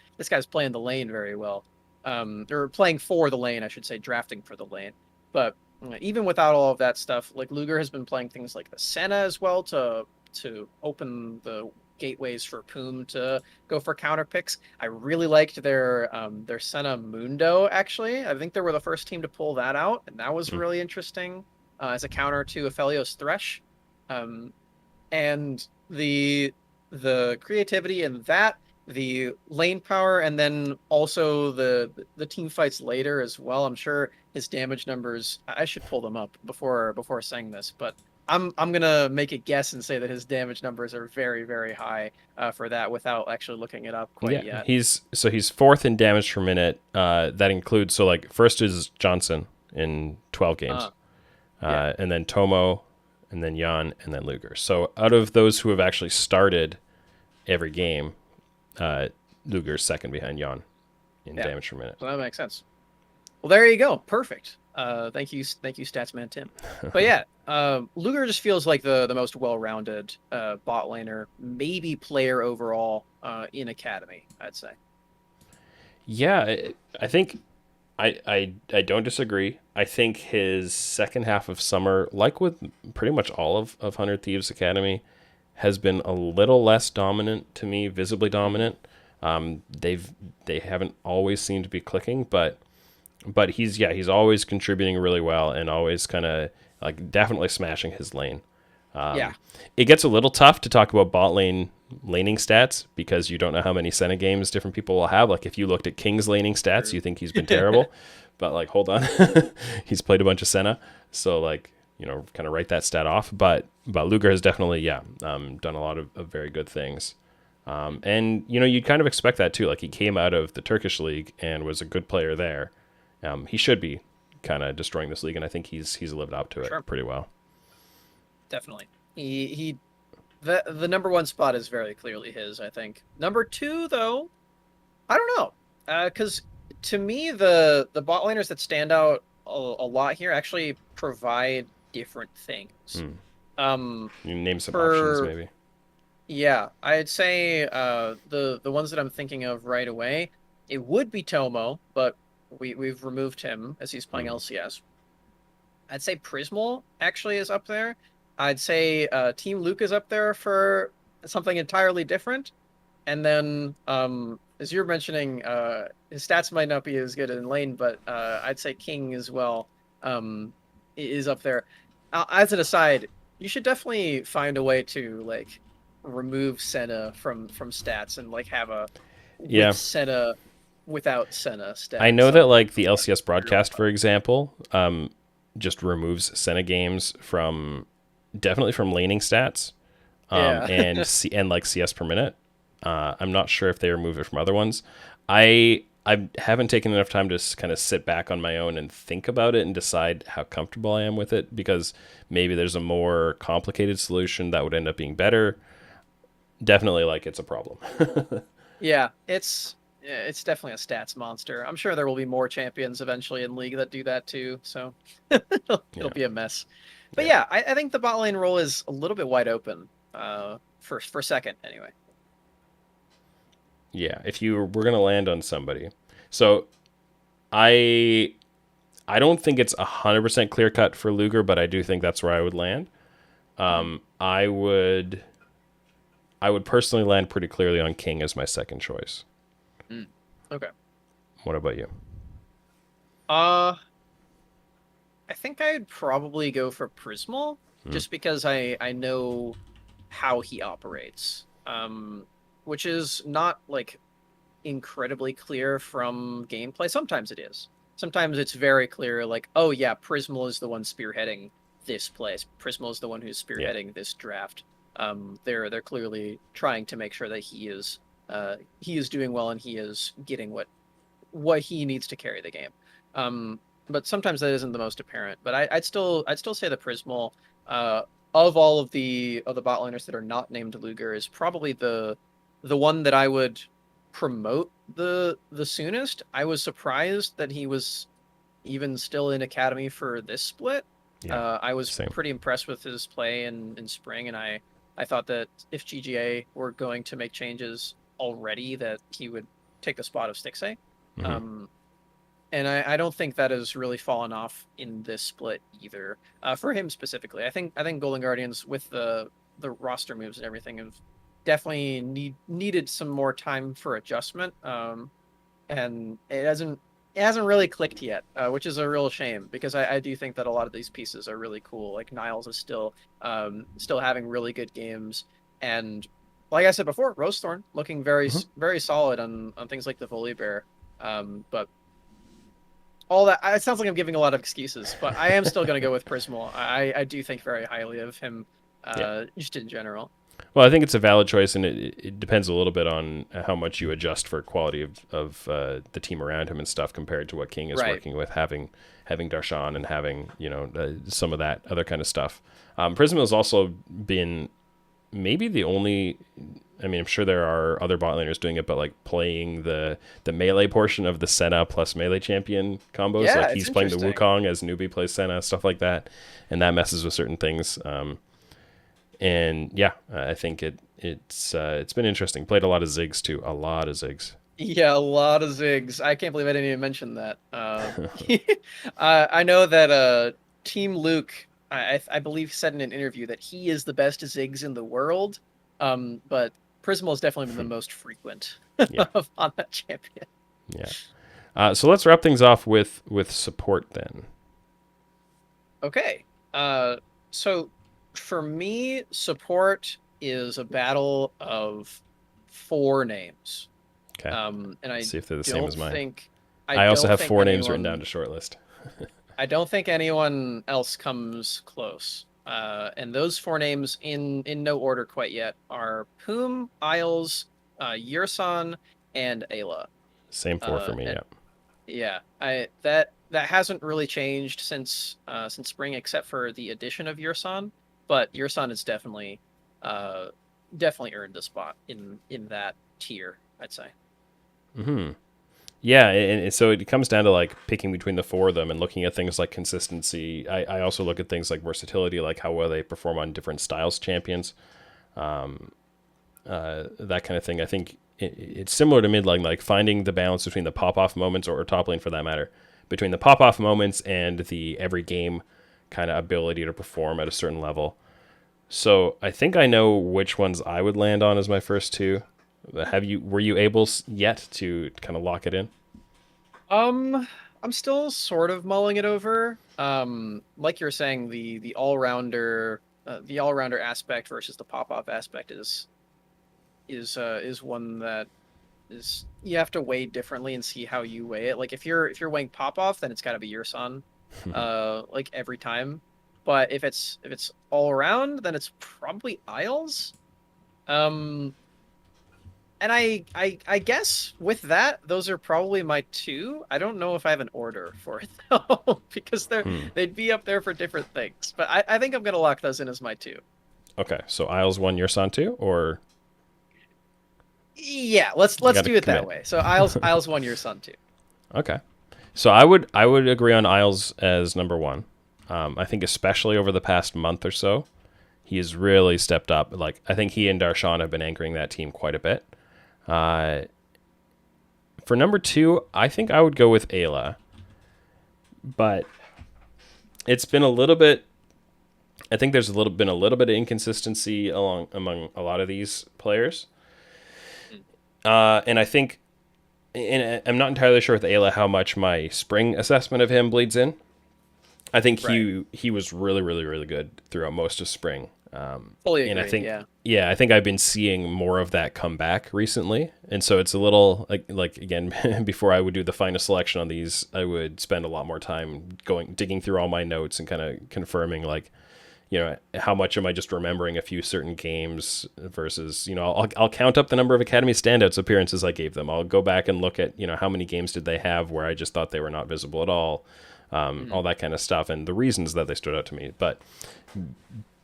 playing the lane very well. Or playing for the lane, I should say, drafting for the lane. But even without all of that stuff, like Luger has been playing things like the Senna as well to open the gateways for Poom to go for counter picks. I really liked their Senna Mundo, actually. I think they were the first team to pull that out, and that was really interesting as a counter to Aphelios Thresh. And the creativity in that, the lane power, and then also the team fights later as well. I'm sure his damage numbers, I should pull them up before saying this, but I'm gonna make a guess and say that his damage numbers are very, very high for that without actually looking it up quite yet. He's fourth in damage per minute. That includes, so like first is Johnson in 12 games, and then Tomo, and then Jan, and then Luger. So out of those who have actually started every game, Luger's second behind Jan in damage per minute. So that makes sense. Well, there you go. Perfect. Thank you, Statsman Tim. But yeah, Luger just feels like the most well-rounded bot laner, maybe player overall in Academy, I'd say. Yeah, I think I don't disagree. I think his second half of summer, like with pretty much all of 100 Thieves Academy, has been a little less dominant to me, visibly dominant. They haven't always seemed to be clicking, but he's always contributing really well and always kind of like definitely smashing his lane. It gets a little tough to talk about bot lane laning stats because you don't know how many Senna games different people will have. Like if you looked at King's laning stats, you think he's been terrible, but like hold on, he's played a bunch of Senna, so like kind of write that stat off. But Luger has definitely done a lot of very good things. And you'd kind of expect that too. Like he came out of the Turkish league and was a good player there. He should be kind of destroying this league, and I think he's lived up to it pretty well. Definitely. The number one spot is very clearly his, I think. Number two, though, I don't know. Because to me, the bot laners that stand out a lot here actually provide different things. You name some options, maybe. Yeah, I'd say the ones that I'm thinking of right away, it would be Tomo, but we've removed him as he's playing LCS. I'd say Prismal actually is up there. I'd say Team Luke is up there for something entirely different. And then, as you're mentioning, his stats might not be as good in lane, but I'd say King as well is up there. As an aside, you should definitely find a way to like remove Senna from stats and like have a Senna without Senna stats. I know that like the LCS broadcast, for example, just removes Senna games from laning stats, and like CS per minute. I'm not sure if they remove it from other ones. I haven't taken enough time to kind of sit back on my own and think about it and decide how comfortable I am with it, because maybe there's a more complicated solution that would end up being better. Definitely, like, it's a problem. Yeah, it's definitely a stats monster. I'm sure there will be more champions eventually in League that do that too, so it'll be a mess. But yeah, I think the bot lane role is a little bit wide open for second anyway. Yeah, if you were gonna land on somebody, so I I don't think it's 100% clear cut for Luger, but I do think that's where I would land. Mhm. I would personally land pretty clearly on King as my second choice. Mm. Okay. What about you? Uh, I think I'd probably go for Prismal Hmm. just because I know how he operates. Which is not like incredibly clear from gameplay. Sometimes it is. Sometimes it's very clear, like, oh yeah, Prismal is the one spearheading this place. Prismal is the one who's Yeah. spearheading this draft. They're clearly trying to make sure that he is doing well and he is getting what he needs to carry the game. Um, but sometimes that isn't the most apparent. But I'd still say the Prismal uh, of all of the bot liners that are not named Luger is probably the one that I would promote the soonest. I was surprised that he was even still in academy for this split. Yeah. I was Same. pretty impressed with his play in spring, and I thought that if GGA were going to make changes already, that he would take the spot of Stixay. Hmm. Um, and I don't think that has really fallen off in this split either. For him specifically, I think Golden Guardians with the roster moves and everything have definitely needed some more time for adjustment. And it hasn't really clicked yet, which is a real shame because I do think that a lot of these pieces are really cool. Like Niles is still having really good games, and like I said before, Rosethorn looking Hmm. very solid on things like the Volibear. But all that it sounds like I'm giving a lot of excuses, but I am still going to go with Prismal. I do think very highly of him, Yeah. just in general. Well, I think it's a valid choice, and it depends a little bit on how much you adjust for quality of the team around him and stuff compared to what King is Right. working with, having Darshan and having some of that other kind of stuff. Prism has also been maybe the only. I mean, I'm sure there are other bot laners doing it, but like playing the melee portion of the Senna plus melee champion combos, Yeah, like it's he's playing the interesting. Wukong as newbie plays Senna, stuff like that, and that messes with certain things. And yeah, I think it's been interesting. Played a lot of Ziggs too, a lot of Ziggs. Yeah, a lot of Ziggs. I can't believe I didn't even mention that. I know that Team Luke, I believe, said in an interview that he is the best Ziggs in the world. But Prismal has definitely been the most frequent Yeah, on that champion. yeah. So let's wrap things off with support then. Okay. So for me, support is a battle of four names. Okay, And see if they're the same don't as mine. think I I also don't have think four names written down anyone to shortlist. I don't think anyone else comes close. And those four names in no order quite yet are Poom, Isles, Yursan, and Ayla. Same four for me. And Yeah. yeah, I that hasn't really changed since spring, except for the addition of Yursan. But Yursan has uh definitely earned a spot in that tier, I'd say. Hmm. Yeah, and so it comes down to like picking between the four of them and looking at things like consistency. I also look at things like versatility, like how well they perform on different styles champions, that kind of thing. I think it's similar to mid lane, like finding the balance between the pop off moments or top lane for that matter, between the pop off moments and the every game kind of ability to perform at a certain level. So I think I know which ones I would land on as my first two. Were you able yet to kind of lock it in? I'm still sort of mulling it over. Like you're saying, the all rounder aspect versus the pop off aspect is one that is you have to weigh differently and see how you weigh it. Like if you're weighing pop off, then it's got to be your son, like every time. But if it's all around, then it's probably Isles. Um, and I guess with that, those are probably my two. I don't know if I have an order for it though, because Hmm. they'd be up there for different things. But I think I'm gonna lock those in as my two. Okay, so Isles one, your son two, or Yeah, you let's got to do it that commit. way. So Isles one, your son two. Okay, so I would agree on Isles as number one. I think especially over the past month or so, he has really stepped up. Like I think he and Darshan have been anchoring that team quite a bit. For number 2, I think I would go with Ayla. But it's been a little bit. I think there's been a little bit of inconsistency among a lot of these players, and I think, and I'm not entirely sure with Ayla how much my spring assessment of him bleeds in. I think he was really, really, really good throughout most of spring. Fully and I agree, think I think I've been seeing more of that come back recently, and so it's a little like again before I would do the final selection on these, I would spend a lot more time digging through all my notes and kind of confirming how much am I just remembering a few certain games versus I'll count up the number of Academy standouts appearances I gave them. I'll go back and look at how many games did they have where I just thought they were not visible at all. All that kind of stuff, and the reasons that they stood out to me. But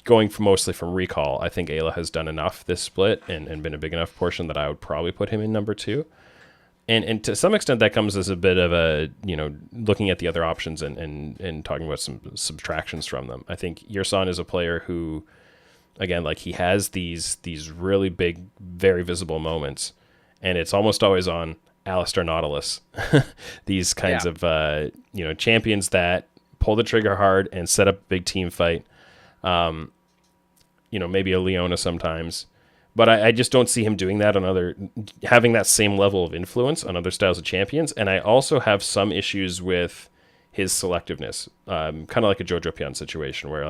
going mostly from recall, I think Ayla has done enough this split and been a big enough portion that I would probably put him in number 2. And to some extent, that comes as a bit of a, looking at the other options and talking about some subtractions from them. I think Yerson is a player who, again, like he has these really big, very visible moments, and it's almost always on Alistair Nautilus. These kinds of champions that pull the trigger hard and set up a big team fight. Maybe a Leona sometimes, but I just don't see him doing that having that same level of influence on other styles of champions. And I also have some issues with his selectiveness, kind of like a Jojo Pion situation where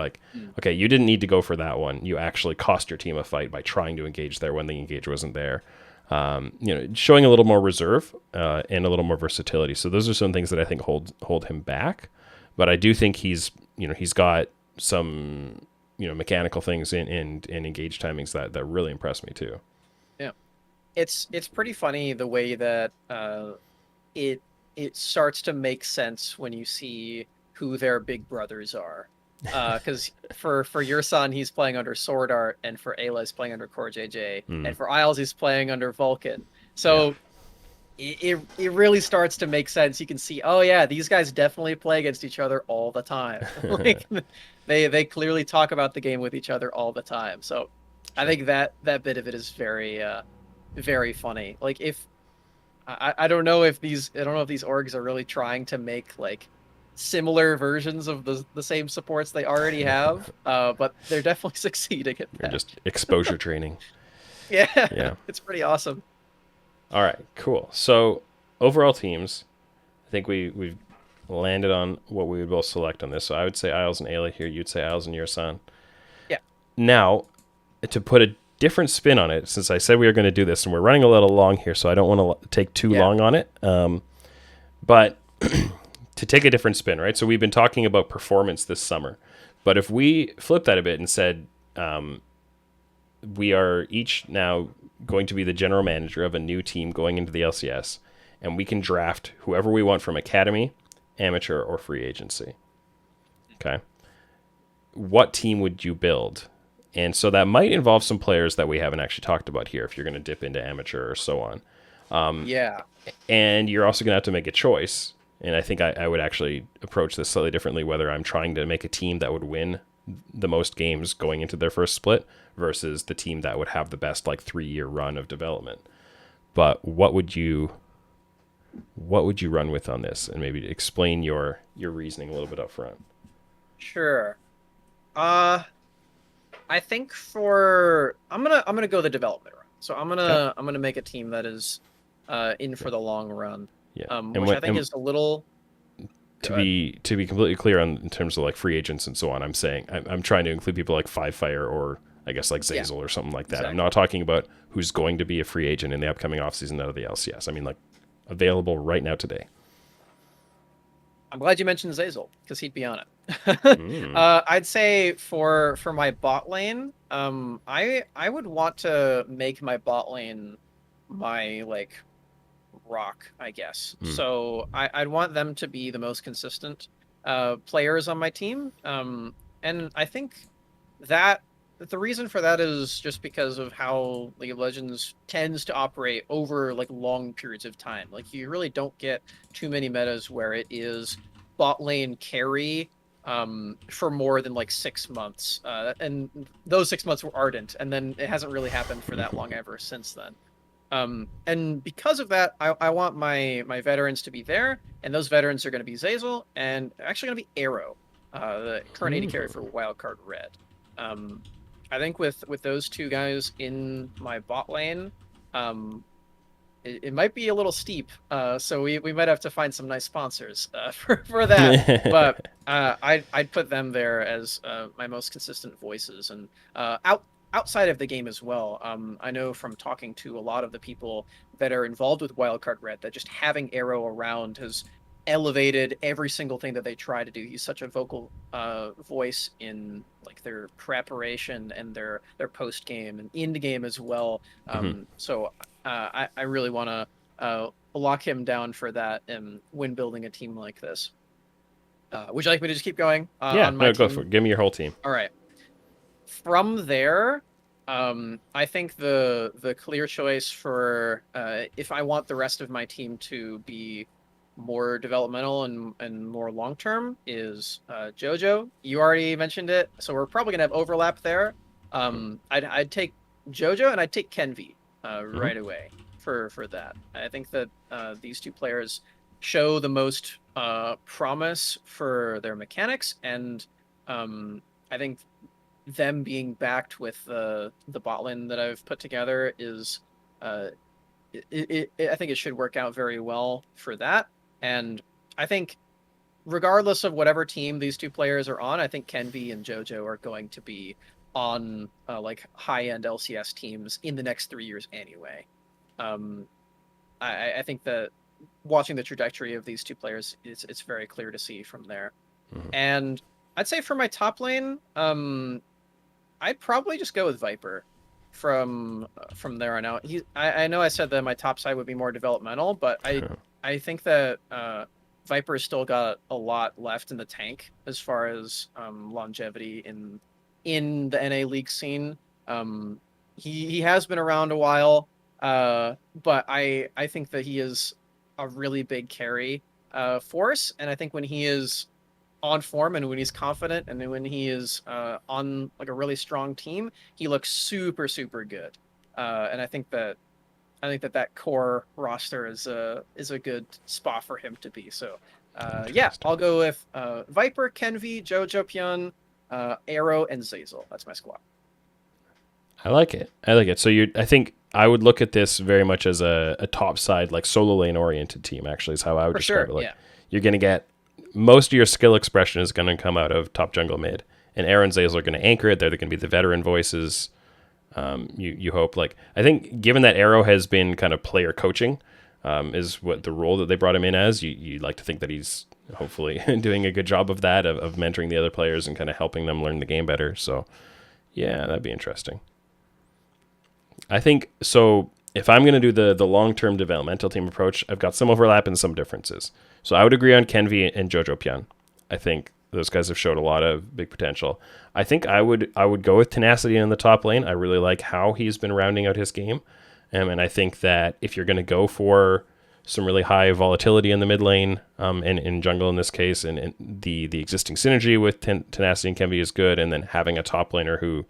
okay, you didn't need to go for that one. You actually cost your team a fight by trying to engage there when the engage wasn't there. Showing a little more reserve and a little more versatility. So those are some things that I think hold him back. But I do think he's got some mechanical things and engage timings that really impress me too. Yeah, it's pretty funny the way that it starts to make sense when you see who their big brothers are. Because for your son, he's playing under Sword Art, and for Ayla, he's playing under Core JJ, and for Isles, he's playing under Vulcan. So it really starts to make sense. You can see, oh yeah, these guys definitely play against each other all the time. Like they clearly talk about the game with each other all the time. So I think that bit of it is very very funny. Like if I don't know if these orgs are really trying to make like similar versions of the same supports they already have, but they're definitely succeeding at that. They're just exposure training. Yeah, it's pretty awesome. All right, cool. So overall teams, I think we've landed on what we would both select on this. So I would say Isles and Ayla here. You'd say Isles and Yerson. Yeah. Now, to put a different spin on it, since I said we were going to do this, and we're running a little long here, so I don't want to take too long on it. But to take a different spin, right? So we've been talking about performance this summer, but if we flip that a bit and said we are each now going to be the general manager of a new team going into the LCS, and we can draft whoever we want from academy, amateur, or free agency. Okay. What team would you build? And so that might involve some players that we haven't actually talked about here if you're going to dip into amateur or so on. And you're also going to have to make a choice. And I think I would actually approach this slightly differently, whether I'm trying to make a team that would win the most games going into their first split versus the team that would have the best 3-year run of development. But what would you run with on this, and maybe explain your reasoning a little bit up front? Sure. I think I'm gonna go the development run. So I'm gonna make a team that is in for the long run. Yeah. Which I think is a little. To be completely clear in terms of free agents and so on, I'm saying I'm trying to include people like Five Fire or I guess Zazel or something like that. Exactly. I'm not talking about who's going to be a free agent in the upcoming offseason out of the LCS. I mean available right now today. I'm glad you mentioned Zazel because he'd be on it. I'd say for my bot lane, I would want to make my bot lane my rock, I guess. So I'd want them to be the most consistent players on my team. And I think that the reason for that is just because of how League of Legends tends to operate over long periods of time. You really don't get too many metas where it is bot lane carry for more than 6 months. And those 6 months were Ardent, and then it hasn't really happened for that long ever since then. And because of that, I want my veterans to be there, and those veterans are going to be Zazel and actually going to be Arrow, the current AD carry for Wildcard Red. Um, I think with those two guys in my bot lane, um, it might be a little steep. So we might have to find some nice sponsors for that. But I'd put them there as my most consistent voices, and outside of the game as well. I know from talking to a lot of the people that are involved with Wildcard Red that just having Arrow around has elevated every single thing that they try to do. He's such a vocal voice in like their preparation and their post game and in the game as well. So I really want to lock him down for that when building a team like this. Would you like me to just keep going Yeah, on my no, team? go for it. Give me your whole team. All right. From there, I think the clear choice for if I want the rest of my team to be more developmental and more long term is JoJo. You already mentioned it, so we're probably gonna have overlap there. I'd take JoJo and I'd take Kenvi right away for that. I think that these two players show the most promise for their mechanics, and I think them being backed with the bot lane that I've put together is I think it should work out very well for that. And I think regardless of whatever team these two players are on, I think Kenvi and JoJo are going to be on like high-end LCS teams in the next 3 years anyway. I think that watching the trajectory of these two players, it's very clear to see from there. And I'd say for my top lane, I'd probably just go with Viper from there on out. I know I said that my top side would be more developmental, but I think that Viper's still got a lot left in the tank as far as longevity in the NA League scene. He has been around a while, but I think that he is a really big carry force, and I think when he is on form and when he's confident and when he is on like a really strong team, he looks super good. And I think that core roster is a good spot for him to be. So yeah, I'll go with Viper, Kenvi, Jojo Pyun, Arrow, and Zazel. That's my squad. I like it. So I think I would look at this very much as a top side, like solo lane oriented team. Actually, is how I would describe it. Like, you're going to get most of your skill expression is going to come out of top jungle mid, and Arrow and Zazel are going to anchor it. They're going to be the veteran voices. You hope. Like, I think given that Arrow has been kind of player coaching, is what the role that they brought him in as. You like to think that he's hopefully doing a good job of that, of mentoring the other players and kind of helping them learn the game better. So yeah, that'd be interesting. I think so. If I'm going to do the long-term developmental team approach, I've got some overlap and some differences. So I would agree on Kenvi and Jojo Pyun. I think those guys have showed a lot of big potential. I think I would go with Tenacity in the top lane. I really like how he's been rounding out his game. And I think that if you're going to go for some really high volatility in the mid lane, and in jungle in this case, and the existing synergy with Tenacity and Kenvi is good, and then having a top laner who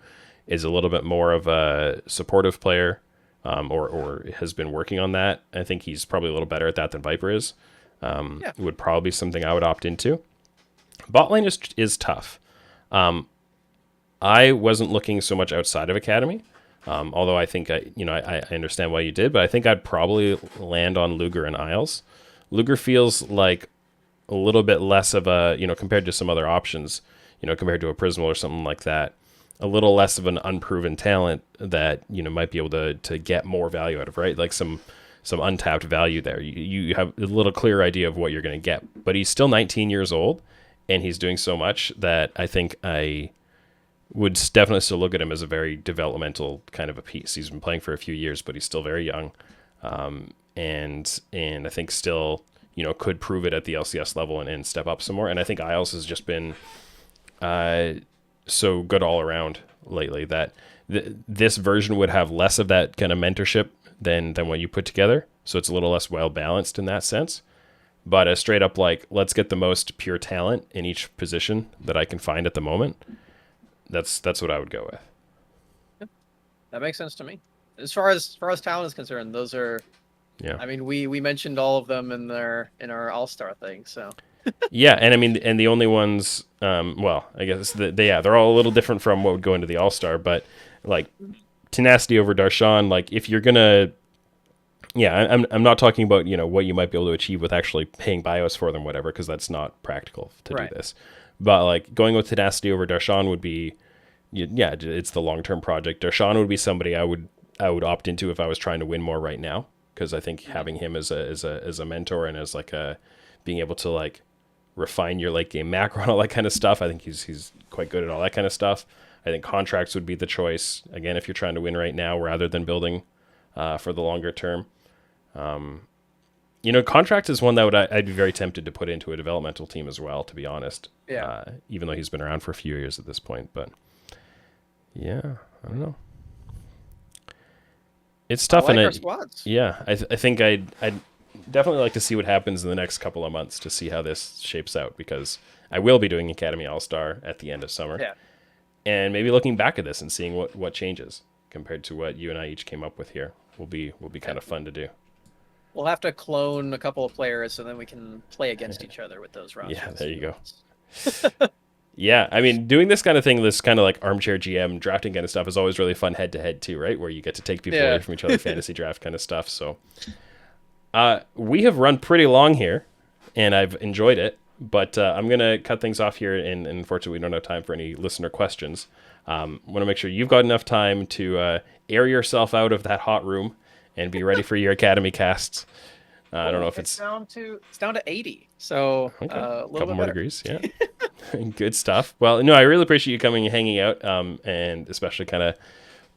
is a little bit more of a supportive player, or has been working on that. I think he's probably a little better at that than Viper is. Would probably be something I would opt into. Bot lane is tough. I wasn't looking so much outside of Academy, although I think I understand why you did, but I think I'd probably land on Luger and Isles. Luger feels like a little bit less of a, compared to some other options, compared to a Prismal or something like that, a little less of an unproven talent that, might be able to get more value out of, right? Like some untapped value there. You have a little clear idea of what you're going to get, but he's still 19 years old and he's doing so much that I think I would definitely still look at him as a very developmental kind of a piece. He's been playing for a few years, but he's still very young. And I think still, could prove it at the LCS level and step up some more. And I think Isles has just been so good all around lately that this version would have less of that kind of mentorship than what you put together. So it's a little less well balanced in that sense. But a straight up, like, let's get the most pure talent in each position that I can find at the moment. That's what I would go with. That makes sense to me. as far as talent is concerned, those are. Yeah. I mean, we mentioned all of them in our All-Star thing. So Yeah, and I mean, and the only ones, well, I guess they're all a little different from what would go into the All Star, but like tenacity over Darshan, like if you're gonna, yeah, I'm not talking about what you might be able to achieve with actually paying bios for them, whatever, because that's not practical to right. do this. But like going with tenacity over Darshan would be, yeah, it's the long term project. Darshan would be somebody I would opt into if I was trying to win more right now, because I think having him as a mentor and as like a being able to like refine your late game macro and all that kind of stuff. I think he's quite good at all that kind of stuff. I think contracts would be the choice again if you're trying to win right now rather than building for the longer term. Contract is one that I'd be very tempted to put into a developmental team as well, to be honest. Yeah. Even though he's been around for a few years at this point, but yeah, I don't know. It's tough, I like and our squads. yeah, I think I'd definitely like to see what happens in the next couple of months to see how this shapes out, because I will be doing Academy All-Star at the end of summer. Yeah. And maybe looking back at this and seeing what changes compared to what you and I each came up with here will be kind of fun to do. We'll have to clone a couple of players so then we can play against each other with those rosters. Yeah, there you go. Yeah, I mean, doing this kind of thing, this kind of like armchair GM drafting kind of stuff is always really fun head to head too, right? Where you get to take people away from each other, fantasy draft kind of stuff. So we have run pretty long here, and I've enjoyed it. But I'm going to cut things off here, and unfortunately, we don't have time for any listener questions. I want to make sure you've got enough time to air yourself out of that hot room and be ready for your Academy casts. I don't know if it's down to 80, so okay. A couple more better. degrees. Yeah, good stuff. Well, no, I really appreciate you coming and hanging out, and especially kind of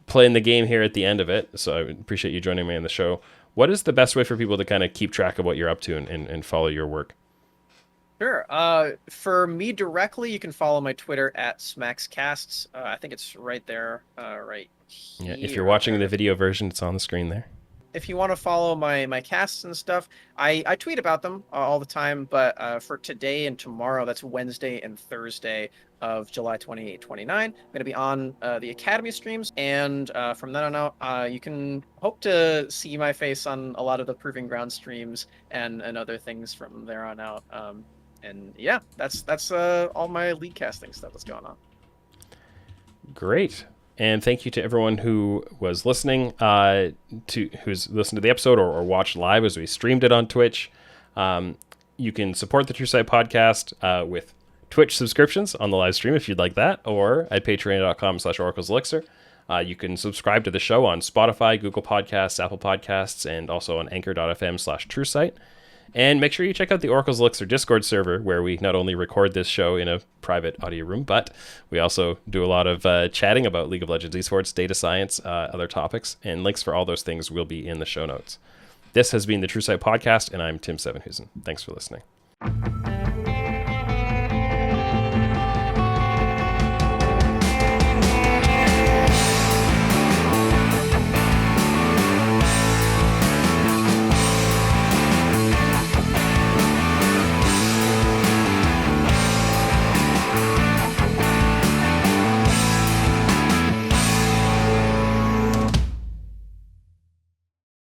playing the game here at the end of it. So I appreciate you joining me on the show. What is the best way for people to kind of keep track of what you're up to and follow your work? Sure. For me directly, you can follow my Twitter at SmaxCasts. I think it's right there, right here. Yeah, if you're watching the video version, it's on the screen there. If you want to follow my casts and stuff, I tweet about them all the time. But for today and tomorrow, that's Wednesday and Thursday of July 28, 29, I'm going to be on the Academy streams. And from then on out, you can hope to see my face on a lot of the Proving Grounds streams and other things from there on out. And yeah, that's all my league casting stuff that's going on. Great. And thank you to everyone who was listening, who's listened to the episode or watched live as we streamed it on Twitch. You can support the True Sight podcast with Twitch subscriptions on the live stream if you'd like that, or at patreon.com/oracleselixir. You can subscribe to the show on Spotify, Google Podcasts, Apple Podcasts, and also on anchor.fm/TrueSight. And make sure you check out the Oracle's Elixir Discord server, where we not only record this show in a private audio room, but we also do a lot of chatting about League of Legends esports, data science, other topics, and links for all those things will be in the show notes. This has been the True Sight Podcast, and I'm Tim Sevenhuisen. Thanks for listening.